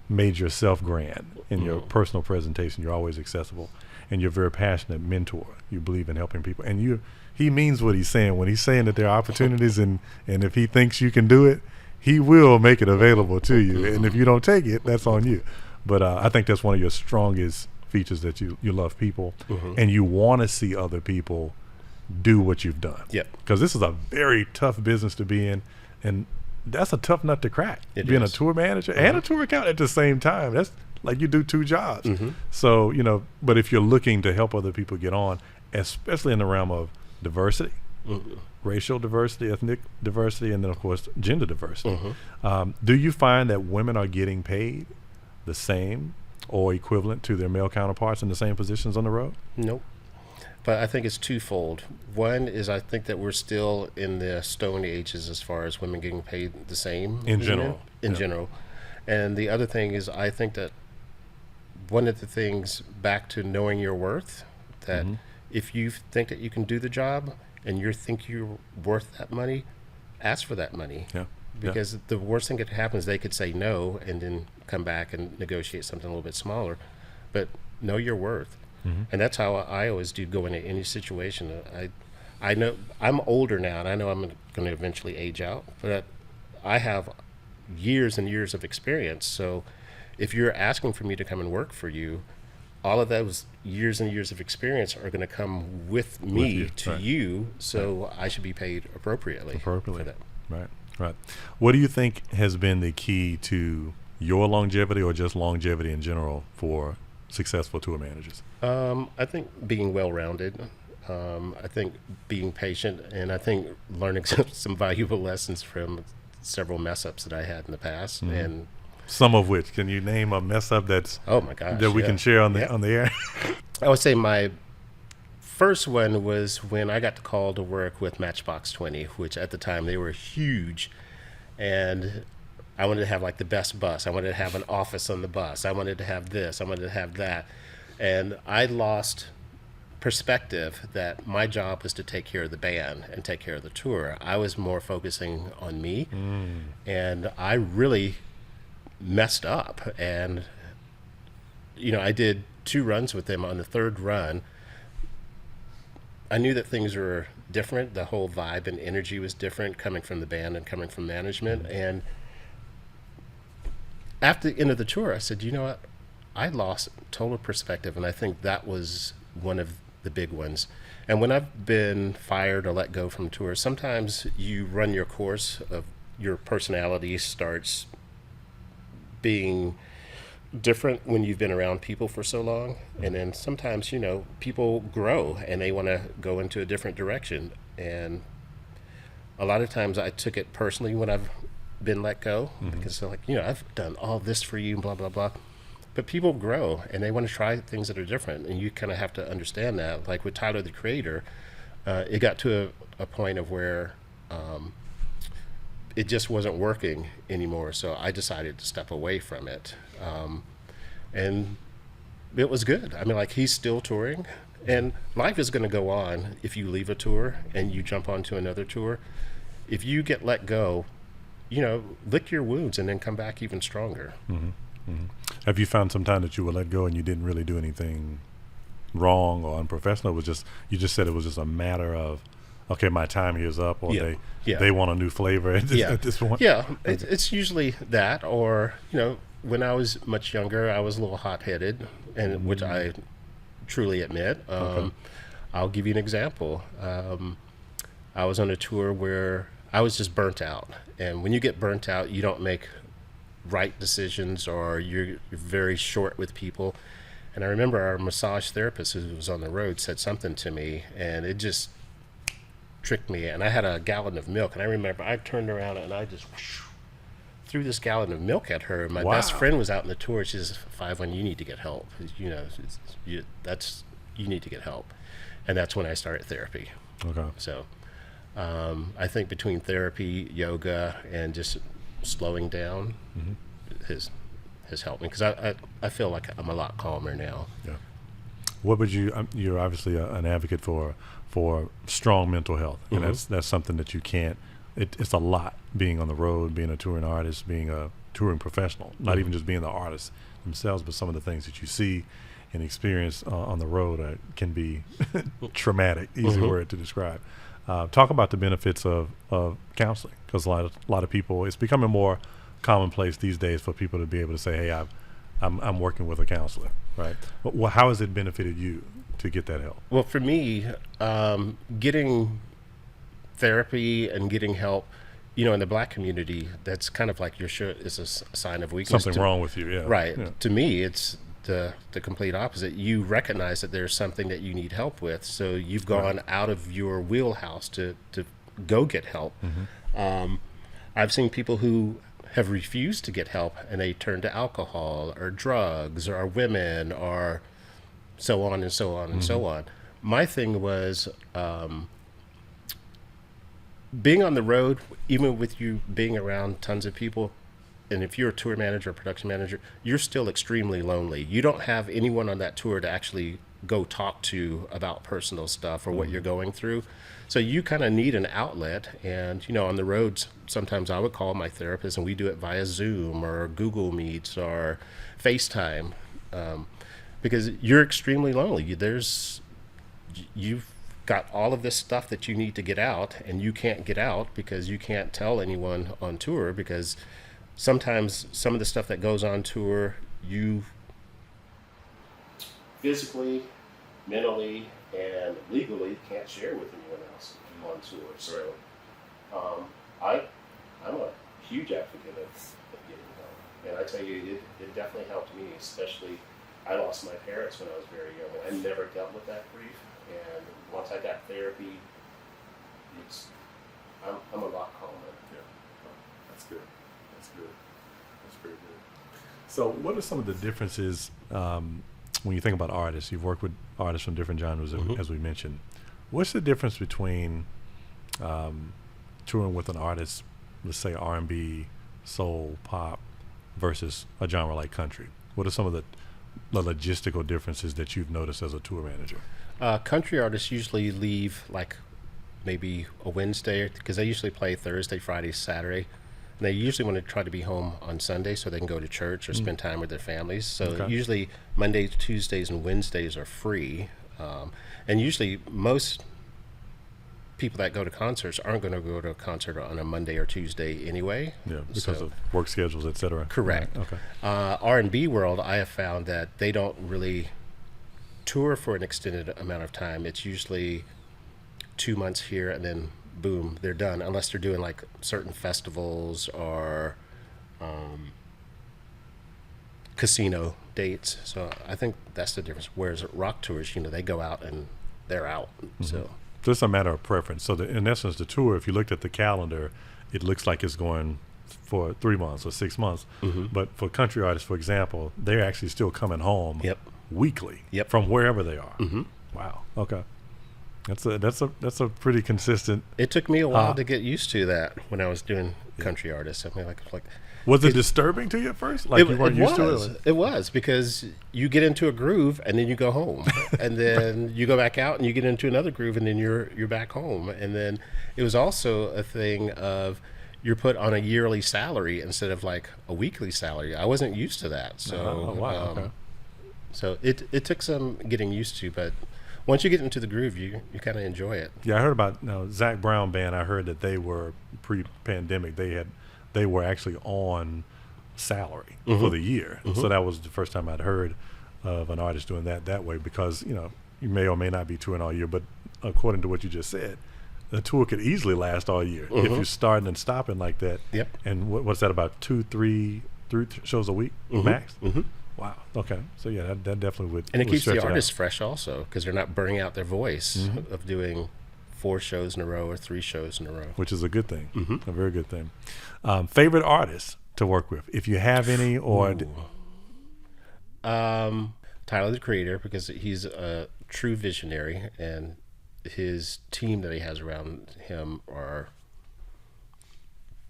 made yourself grand in your personal presentation. You're always accessible, and you're a very passionate mentor. You believe in helping people, and he means what he's saying when he's saying that there are opportunities, and if he thinks you can do it, he will make it available to you. And if you don't take it, that's on you. But I think that's one of your strongest features, that you love people, and you want to see other people do what you've done. Because this is a very tough business to be in, and that's a tough nut to crack. Being a tour manager and a tour accountant at the same time. That's like you do 2 jobs. So, but if you're looking to help other people get on, especially in the realm of diversity, racial diversity, ethnic diversity, and then of course gender diversity. Do you find that women are getting paid the same or equivalent to their male counterparts in the same positions on the road? Nope. But I think it's twofold. One is I think that we're still in the stone ages as far as women getting paid the same. In general. In general. And the other thing is I think that one of the things, back to knowing your worth, that if you think that you can do the job and you think you're worth that money, ask for that money. Because the worst thing that could happen is they could say no and then come back and negotiate something a little bit smaller. But know your worth. And that's how I always do go into any situation. I know I'm older now, and I know I'm going to eventually age out, but I have years and years of experience. So if you're asking for me to come and work for you, all of those years and years of experience are going to come with me to you, so I should be paid appropriately. For that. Right. What do you think has been the key to your longevity, or just longevity in general, for successful tour managers? I think being well-rounded. I think being patient, and I think learning some valuable lessons from several mess-ups that I had in the past. And some of which, can you name a mess-up that's oh my gosh, that we can share on the air? I would say my first one was when I got the call to work with Matchbox 20, which at the time they were huge. And I wanted to have like the best bus. I wanted to have an office on the bus. I wanted to have this. I wanted to have that. And I lost perspective that my job was to take care of the band and take care of the tour. I was more focusing on me. And I really messed up. And, I did 2 runs with them. On the 3rd run, I knew that things were different. The whole vibe and energy was different coming from the band and coming from management. And after the end of the tour, I said, you know what? I lost total perspective. And I think that was one of the big ones. And when I've been fired or let go from tours, sometimes you run your course of your personality starts being different when you've been around people for so long. And then sometimes, people grow and they want to go into a different direction. And a lot of times I took it personally when I've been let go, because they're like, I've done all this for you, blah, blah, blah. But people grow and they want to try things that are different. And you kind of have to understand that. Like with Tyler, the Creator, it got to a point of where it just wasn't working anymore. So I decided to step away from it. And it was good. I mean, like, he's still touring, and life is going to go on if you leave a tour and you jump onto another tour. If you get let go, lick your wounds and then come back even stronger. Have you found some time that you were let go and you didn't really do anything wrong or unprofessional? It was you just said it was just a matter of, okay, my time here is up, or they want a new flavor at this point? Yeah, it's usually that, or, when I was much younger, I was a little hot-headed, and which I truly admit. I'll give you an example. I was on a tour where I was just burnt out, and when you get burnt out, you don't make right decisions, or you're very short with people. And I remember our massage therapist who was on the road said something to me, and it just tricked me. And I had a gallon of milk, and I remember I turned around and I just threw this gallon of milk at her. My best friend was out in the tour. She says, 5-1, you need to get help. You need to get help. And that's when I started therapy. Okay. So I think between therapy, yoga, and just slowing down has helped me, because I feel like I'm a lot calmer now. Yeah. What would you're obviously an advocate for strong mental health, and that's something that you can't. It's a lot being on the road, being a touring artist, being a touring professional, not even just being the artists themselves, but some of the things that you see and experience on the road can be traumatic, easy word to describe. Talk about the benefits of counseling, because a lot of people, it's becoming more commonplace these days for people to be able to say, hey, I'm working with a counselor, right? Well, how has it benefited you to get that help? Well, for me, getting therapy and getting help, in the Black community, that's kind of like your shirt is a sign of weakness. Something wrong with you, yeah. Right. Yeah. To me, it's the complete opposite. You recognize that there's something that you need help with, so you've gone out of your wheelhouse to go get help. I've seen people who have refused to get help, and they turn to alcohol or drugs or women or so on and so on and so on. My thing was being on the road, even with you being around tons of people, and if you're a tour manager or production manager, you're still extremely lonely. You don't have anyone on that tour to actually go talk to about personal stuff or what you're going through. So you kind of need an outlet. And, on the roads, sometimes I would call my therapist, and we do it via Zoom or Google Meets or FaceTime, because you're extremely lonely. You've got all of this stuff that you need to get out, and you can't get out because you can't tell anyone on tour, because sometimes some of the stuff that goes on tour, you physically, mentally, and legally can't share with anyone else on tour. So I'm a huge advocate of getting help. And I tell you, it definitely helped me, especially I lost my parents when I was very young, and I never dealt with that grief. And once I got therapy, I'm a lot calmer. Yeah, that's good. That's good. That's pretty good. So what are some of the differences when you think about artists, you've worked with artists from different genres, as we mentioned. What's the difference between touring with an artist, let's say R&B, soul, pop, versus a genre like country? What are some of the logistical differences that you've noticed as a tour manager? Country artists usually leave like maybe a Wednesday, because they usually play Thursday, Friday, Saturday. And they usually want to try to be home on Sunday so they can go to church or spend time with their families. So usually Mondays, Tuesdays, and Wednesdays are free. And usually most people that go to concerts aren't going to go to a concert on a Monday or Tuesday anyway. Yeah, because of work schedules, et cetera. Correct. Right. Okay. R&B world, I have found that they don't really tour for an extended amount of time. It's usually 2 months here and then boom, they're done, unless they're doing like certain festivals or casino dates. So I think that's the difference. Whereas rock tours, they go out and they're out. So it's a matter of preference. So in essence, the tour, if you looked at the calendar, it looks like it's going for 3 months or 6 months. But for country artists, for example, they're actually still coming home weekly from wherever they are. Wow. Okay. That's a pretty consistent. It took me a while to get used to that when I was doing country artists. I mean, like was it disturbing to you at first? Like you weren't used to it? It was, because you get into a groove and then you go home, and then you go back out and you get into another groove and then you're back home. And then it was also a thing of you're put on a yearly salary instead of like a weekly salary. I wasn't used to that, so okay. So it took some getting used to, but once you get into the groove, you kind of enjoy it. Yeah, I heard about Zach Brown Band. I heard that they were pre-pandemic. They were actually on salary for the year. So that was the first time I'd heard of an artist doing that way, because you may or may not be touring all year, but according to what you just said, the tour could easily last all year if you're starting and stopping like that. Yep. And what's that, about 2-3 shows a week max? Wow. Okay. So yeah, that definitely would. And it keeps the artist out fresh also, because they're not burning out their voice of doing 4 shows in a row or 3 shows in a row. Which is a good thing. A very good thing. Favorite artists to work with, if you have any, or Tyler, the Creator, because he's a true visionary, and his team that he has around him are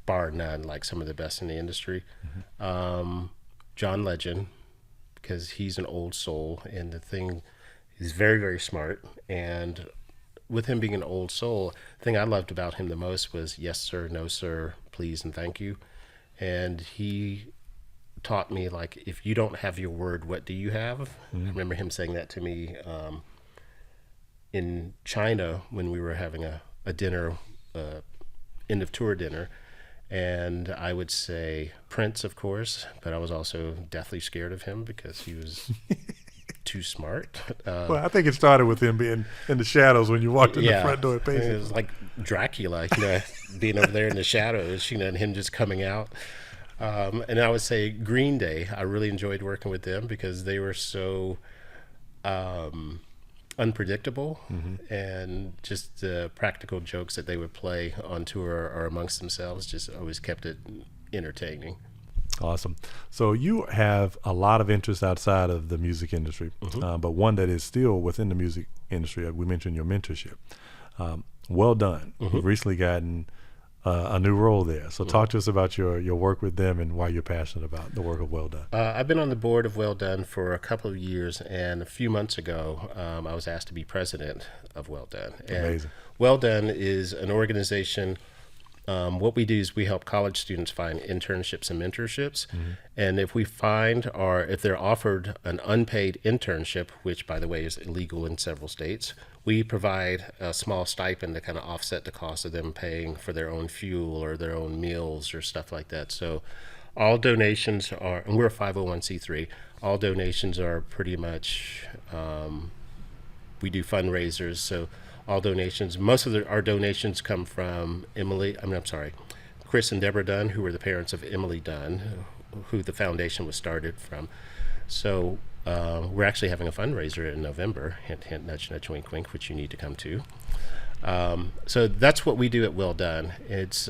bar none like some of the best in the industry. John Legend, because he's an old soul, and he's very, very smart. And with him being an old soul, the thing I loved about him the most was yes, sir, no, sir, please, and thank you. And he taught me, like, if you don't have your word, what do you have? I remember him saying that to me in China when we were having a dinner, end of tour dinner. And I would say Prince, of course, but I was also deathly scared of him because he was too smart. Well, I think it started with him being in the shadows when you walked in the front door at Pacey. It was like Dracula, being over there in the shadows, and him just coming out. And I would say Green Day. I really enjoyed working with them because they were so unpredictable, and just the practical jokes that they would play on tour or amongst themselves just always kept it entertaining. Awesome. So you have a lot of interest outside of the music industry, but one that is still within the music industry. We mentioned your mentorship. Well Done. You've recently gotten a new role there. So talk to us about your work with them and why you're passionate about the work of Well Done. I've been on the board of Well Done for a couple of years, and a few months ago, I was asked to be president of Well Done. And amazing. Well Done is an organization. What we do is we help college students find internships and mentorships. And if we find, or if they're offered an unpaid internship, which by the way is illegal in several states, we provide a small stipend to kind of offset the cost of them paying for their own fuel or their own meals or stuff like that. So all donations are, and we're a 501c3, all donations are pretty much, we do fundraisers. So all donations, most of our donations come from Chris and Deborah Dunn, who were the parents of Emily Dunn, who the foundation was started from. So we're actually having a fundraiser in November, hint, hint, nudge, nudge, wink, wink, which you need to come to. So that's what we do at Well Done. It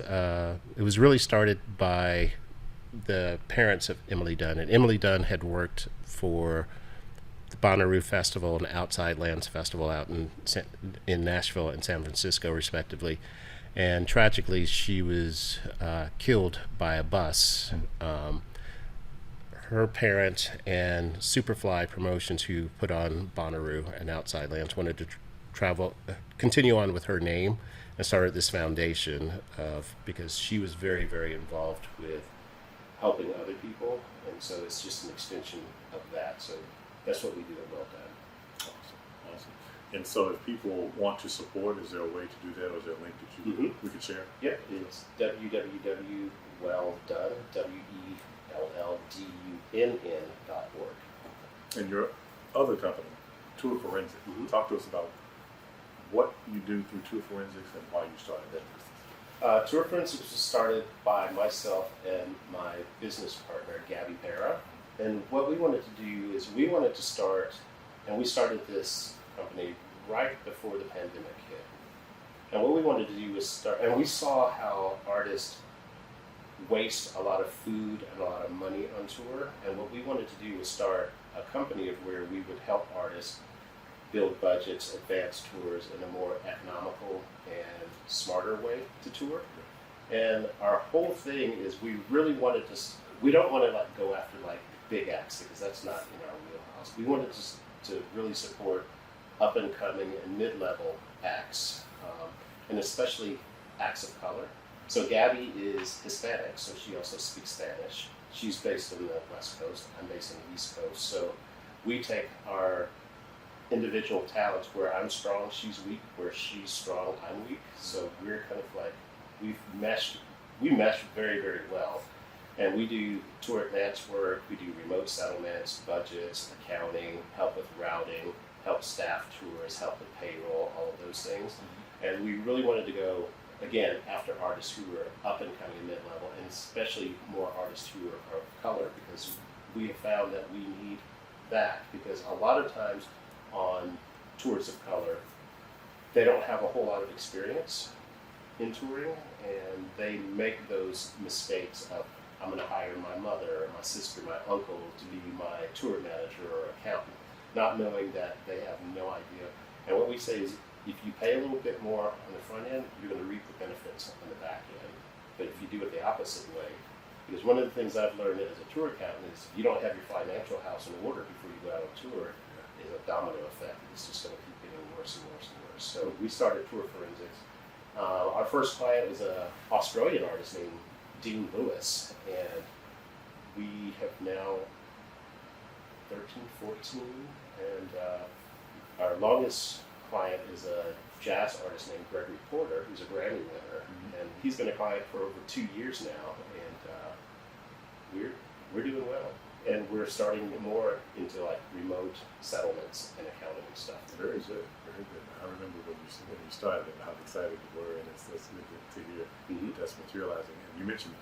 was really started by the parents of Emily Dunn, and Emily Dunn had worked for the Bonnaroo Festival and Outside Lands Festival out in Nashville and San Francisco, respectively. And tragically, she was killed by a bus. Her parents and Superfly Promotions, who put on Bonnaroo and Outside Lands, wanted to continue on with her name, and started this foundation because she was very, very involved with helping other people, and so it's just an extension of that. So that's what we do at Well Done. Awesome. And so if people want to support, is there a way to do that, or is there a link that we could share? Yeah, it's www.welldunn.org. And your other company, Tour Forensics, talk to us about what you do through Tour Forensics and why you started that business. Tour Forensics was started by myself and my business partner, Gabby Barra. And what we wanted to do is we wanted to start, and we started this company right before the pandemic hit. And what we wanted to do was start, and we saw how artists waste a lot of food and a lot of money on tour. And what we wanted to do was start a company of where we would help artists build budgets, advance tours in a more economical and smarter way to tour. And our whole thing is we really wanted to, we don't want to like go after like big acts because that's not in our wheelhouse. We wanted to really support up and coming and mid-level acts, and especially acts of color. So Gabby is Hispanic, so she also speaks Spanish. She's based in the West Coast, I'm based in the East Coast. So we take our individual talents where I'm strong, she's weak, where she's strong, I'm weak. So we're kind of like, we mesh very, very well. And we do tour advance work, we do remote settlements, budgets, accounting, help with routing, help staff tours, help with payroll, all of those things. And we really wanted to go, again, after artists who are up and coming mid-level, and especially more artists who are of color, because we have found that we need that, because a lot of times on tours of color, they don't have a whole lot of experience in touring, and they make those mistakes of, I'm going to hire my mother, or my sister, my uncle to be my tour manager or accountant, not knowing that they have no idea. And what we say is, if you pay a little bit more on the front end, you're going to reap the benefits on the back end. But if you do it the opposite way, because one of the things I've learned as a tour accountant is you don't have your financial house in order before you go out on tour, is a domino effect. It's just going to keep getting worse and worse and worse. So we started Tour Forensics. Our first client was an Australian artist named Dean Lewis, and we have now 13, 14, and our longest client is a jazz artist named Gregory Porter, who's a Grammy winner, and he's been a client for over 2 years now, and we're doing well, and we're starting more into like remote settlements and accounting and stuff. Very good, very good. I remember when you started and how excited you were, and it's good to hear that's materializing. And you mentioned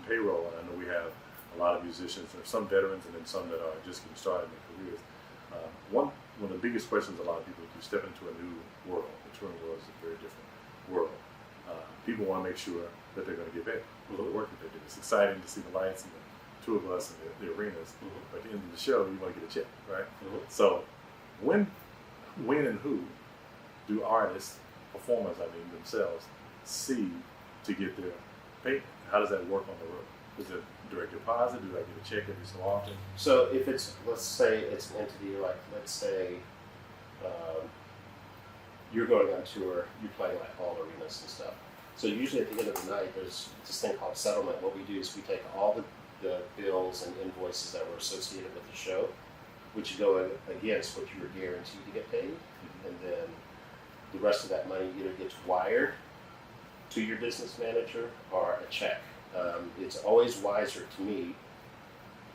payroll, and I know we have a lot of musicians, and some veterans, and then some that are just getting started in their careers. One of the biggest questions a lot of people, if you step into a new world, the touring world is a very different world. People want to make sure that they're going to get paid for the work that they do. It's exciting to see the lights and the tour bus and the arenas, but at the end of the show, you want to get a check, right? So when and who do artists, performers, themselves, see to get their payment? How does that work on the road? Is it direct deposit? Do I get a check every so often? So if it's, let's say it's an entity like, let's say you're going on tour, you're playing like all arenas and stuff. So usually at the end of the night, there's this thing called settlement. What we do is we take all the bills and invoices that were associated with the show, which go against what you were guaranteed to get paid, and then the rest of that money either gets wired to your business manager or a check. It's always wiser to me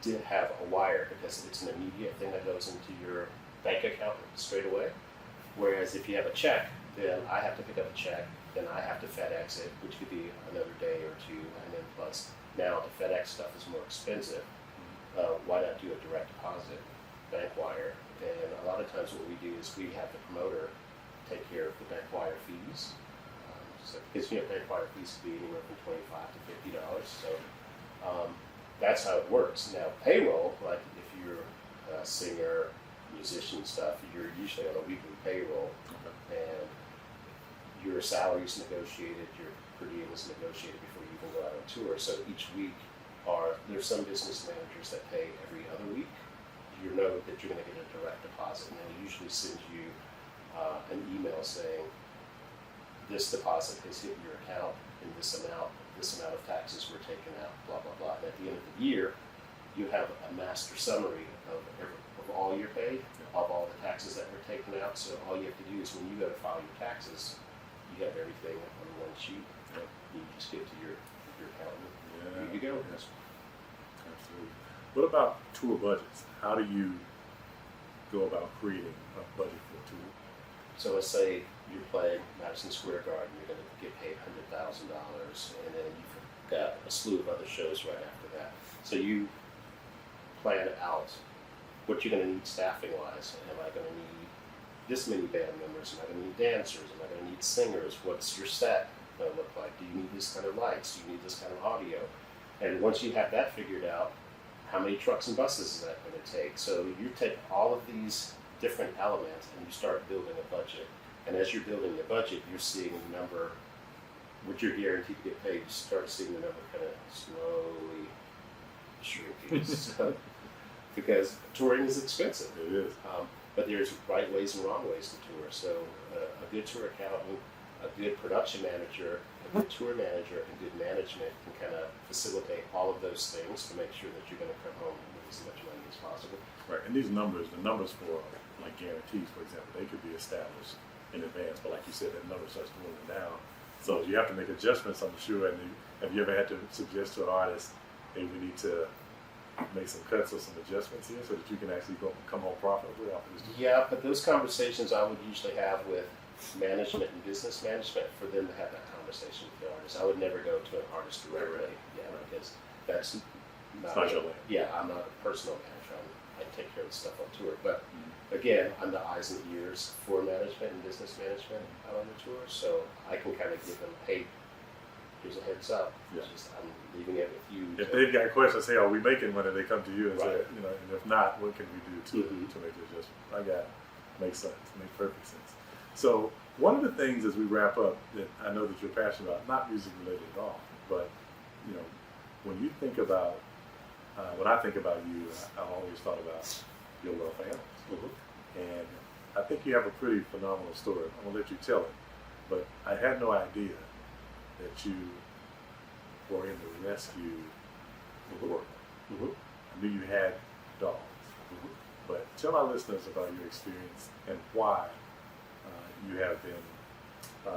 to have a wire because it's an immediate thing that goes into your bank account straight away. Whereas if you have a check, then I have to pick up a check, then I have to FedEx it, which could be another day or two, and then plus now the FedEx stuff is more expensive. Why not do a direct deposit bank wire? And a lot of times what we do is we have the promoter take care of the bank wire fees. Because bank wire fees could be anywhere from $25 to $50. So that's how it works. Now payroll, like if you're a singer, musician stuff, you're usually on a weekly payroll, and your salary is negotiated, your per diem is negotiated before you even go out on tour. So each week, there's some business managers that pay every other week. You know that you're going to get a direct deposit, and they usually send you an email saying, this deposit has hit your account in this amount of taxes were taken out, blah, blah, blah. And at the end of the year, you have a master summary of all your pay, of all the taxes that were taken out. So all you have to do is when you go to file your taxes, you have everything on one sheet. You just get to your accountant. There you go. Yes. Absolutely. What about tour budgets? How do you go about creating a budget for a tour? So let's say you're playing Madison Square Garden, you're going to get paid $100,000, and then you've got a slew of other shows right after that. So you plan out what you're going to need staffing-wise. Am I going to need this many band members? Am I going to need dancers? Am I going to need singers? What's your set going to look like? Do you need this kind of lights? Do you need this kind of audio? And once you have that figured out, how many trucks and buses is that going to take? So you take all of these different elements and you start building a budget. And as you're building the budget, you're seeing the number, what you're guaranteed to get paid, you start seeing the number kind of slowly shrinking. So, because touring is expensive. It is. But there's right ways and wrong ways to tour. So a good tour accountant, a good production manager, a good tour manager, and good management can kind of facilitate all of those things to make sure that you're going to come home with as much money as possible. Right, and these numbers, the numbers for like guarantees, for example, they could be established in advance, but like you said, that number starts moving down. So you have to make adjustments, I'm sure. And have you ever had to suggest to an artist, hey, we need to make some cuts or some adjustments here so that you can actually come home profitably off of this? Yeah, but those conversations I would usually have with management and business management for them to have that conversation with the artist. I would never go to an artist directly, because that's not your lane. Yeah, I'm not a personal manager. I take care of the stuff on tour. But again, I'm the eyes and ears for management and business management out on the tour, so I can kind of give them, hey, here's a heads up. Yeah. Just, I'm leaving it with you. If they've got questions, hey, are we making money? They come to you and say, Right. and if not, what can we do to make the adjustment? I got it. Makes sense. Makes perfect sense. So one of the things as we wrap up that I know that you're passionate about, not music related at all, but when you think about, when I think about you, I always thought about your love for animals. And I think you have a pretty phenomenal story. I'm gonna let you tell it, but I had no idea that you were in the rescue world. I knew you had dogs, but tell our listeners about your experience and why you have been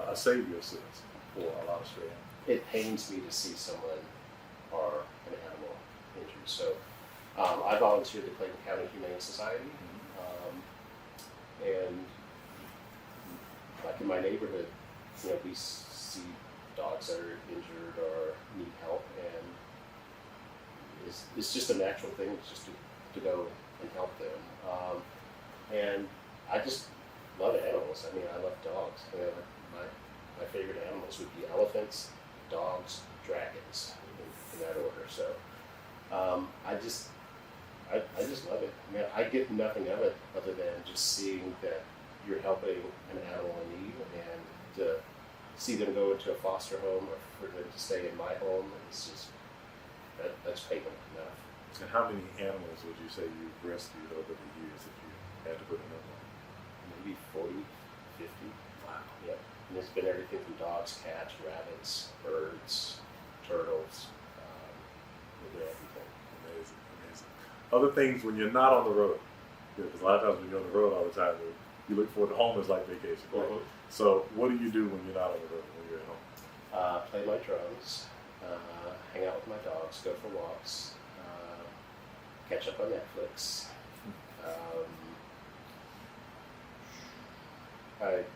a savior since for a lot of stray animals. It pains me to see someone or an animal injured. So I volunteered at the Clayton County Humane Society, and like in my neighborhood, we see dogs that are injured or need help, and it's just a natural thing just to go and help them. And I just love animals. I mean, I love dogs. My favorite animals would be elephants, dogs, dragons, in that order. So I just love it. I mean, I get nothing of it other than just seeing that you're helping an animal in need, and to see them go into a foster home or for them to stay in my home, it's just that's payment enough. And how many animals would you say you've rescued over the years that you had to put in number? Maybe 40, 50. Wow. Yep. And it's been everything from dogs, cats, rabbits, birds, turtles, everything. Amazing, amazing. Other things when you're not on the road, because a lot of times when you're on the road all the time, you look forward to home is like vacation. Right? So what do you do when you're not on the road, when you're at home? Play my drums, hang out with my dogs, go for walks, catch up on Netflix. Like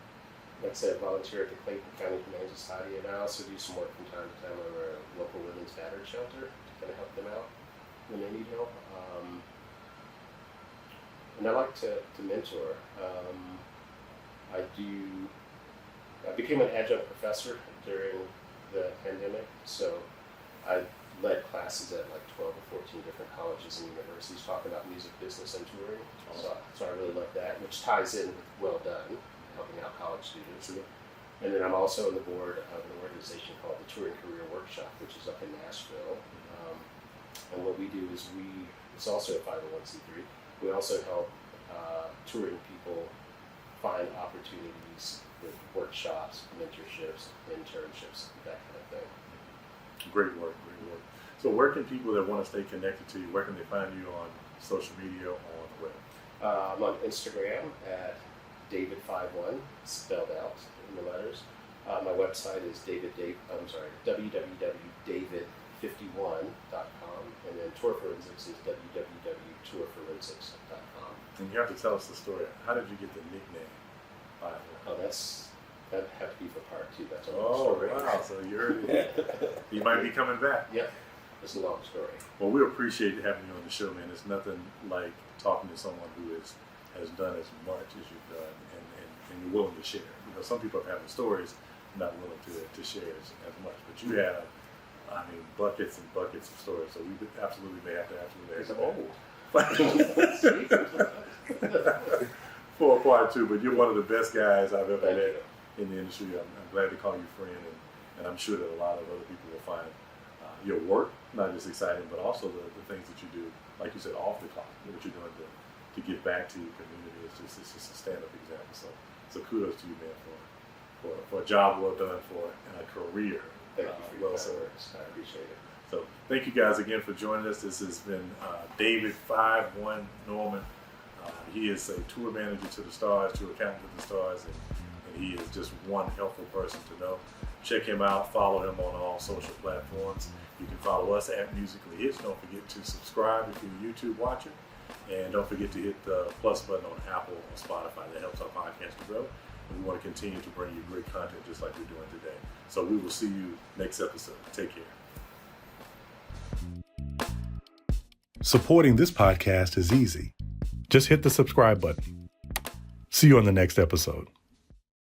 I said, I volunteer at the Clayton County Humane Society, and I also do some work from time to time over a local women's battered shelter to kind of help them out when they need help. And I like to mentor. I became an adjunct professor during the pandemic, so I led classes at like 12 or 14 different colleges and universities talking about music business and touring. So I really love that, which ties in with Well Done, helping out college students. And then I'm also on the board of an organization called the Touring Career Workshop, which is up in Nashville. And what we do is it's also a 501c3. We also help touring people find opportunities with workshops, mentorships, internships, that kind of thing. Great work, great work. So where can people that want to stay connected to you, where can they find you on social media or on the web? I'm on Instagram at David51, spelled out in the letters. My website is www.david51.com, and then Tour Forensics is www.tourforensics.com. And you have to tell us the story. How did you get the nickname? Oh, that'd have to be for part 2. That's a long Oh, story. wow. So you heard it. You might be coming back. Yep. It's a long story. Well, we appreciate having you on the show, man. It's nothing like talking to someone who has done as much as you've done and you're willing to share. You know, some people have having stories, not willing to share as much. But you have, I mean, buckets and buckets of stories. So we absolutely may have to have you there. For part 2, but you're one of the best guys I've ever met in the industry. I'm glad to call you friend, and I'm sure that a lot of other people will find your work not just exciting, but also the things that you do, like you said, off the clock, what you're doing to give back to your community. It's just a stand-up example. So kudos to you, man, for a job well done, for a career Thank you for well your served. words. I appreciate it. So thank you guys again for joining us. This has been David51 Norman. He is a tour manager to the stars, tour accountant to the stars, and he is just one helpful person to know. Check him out. Follow him on all social platforms. You can follow us at MusicallyHitched. Don't forget to subscribe if you're a YouTube watcher. And don't forget to hit the plus button on Apple or Spotify. That helps our podcast to grow. And we want to continue to bring you great content just like we're doing today. So we will see you next episode. Take care. Supporting this podcast is easy. Just hit the subscribe button. See you on the next episode.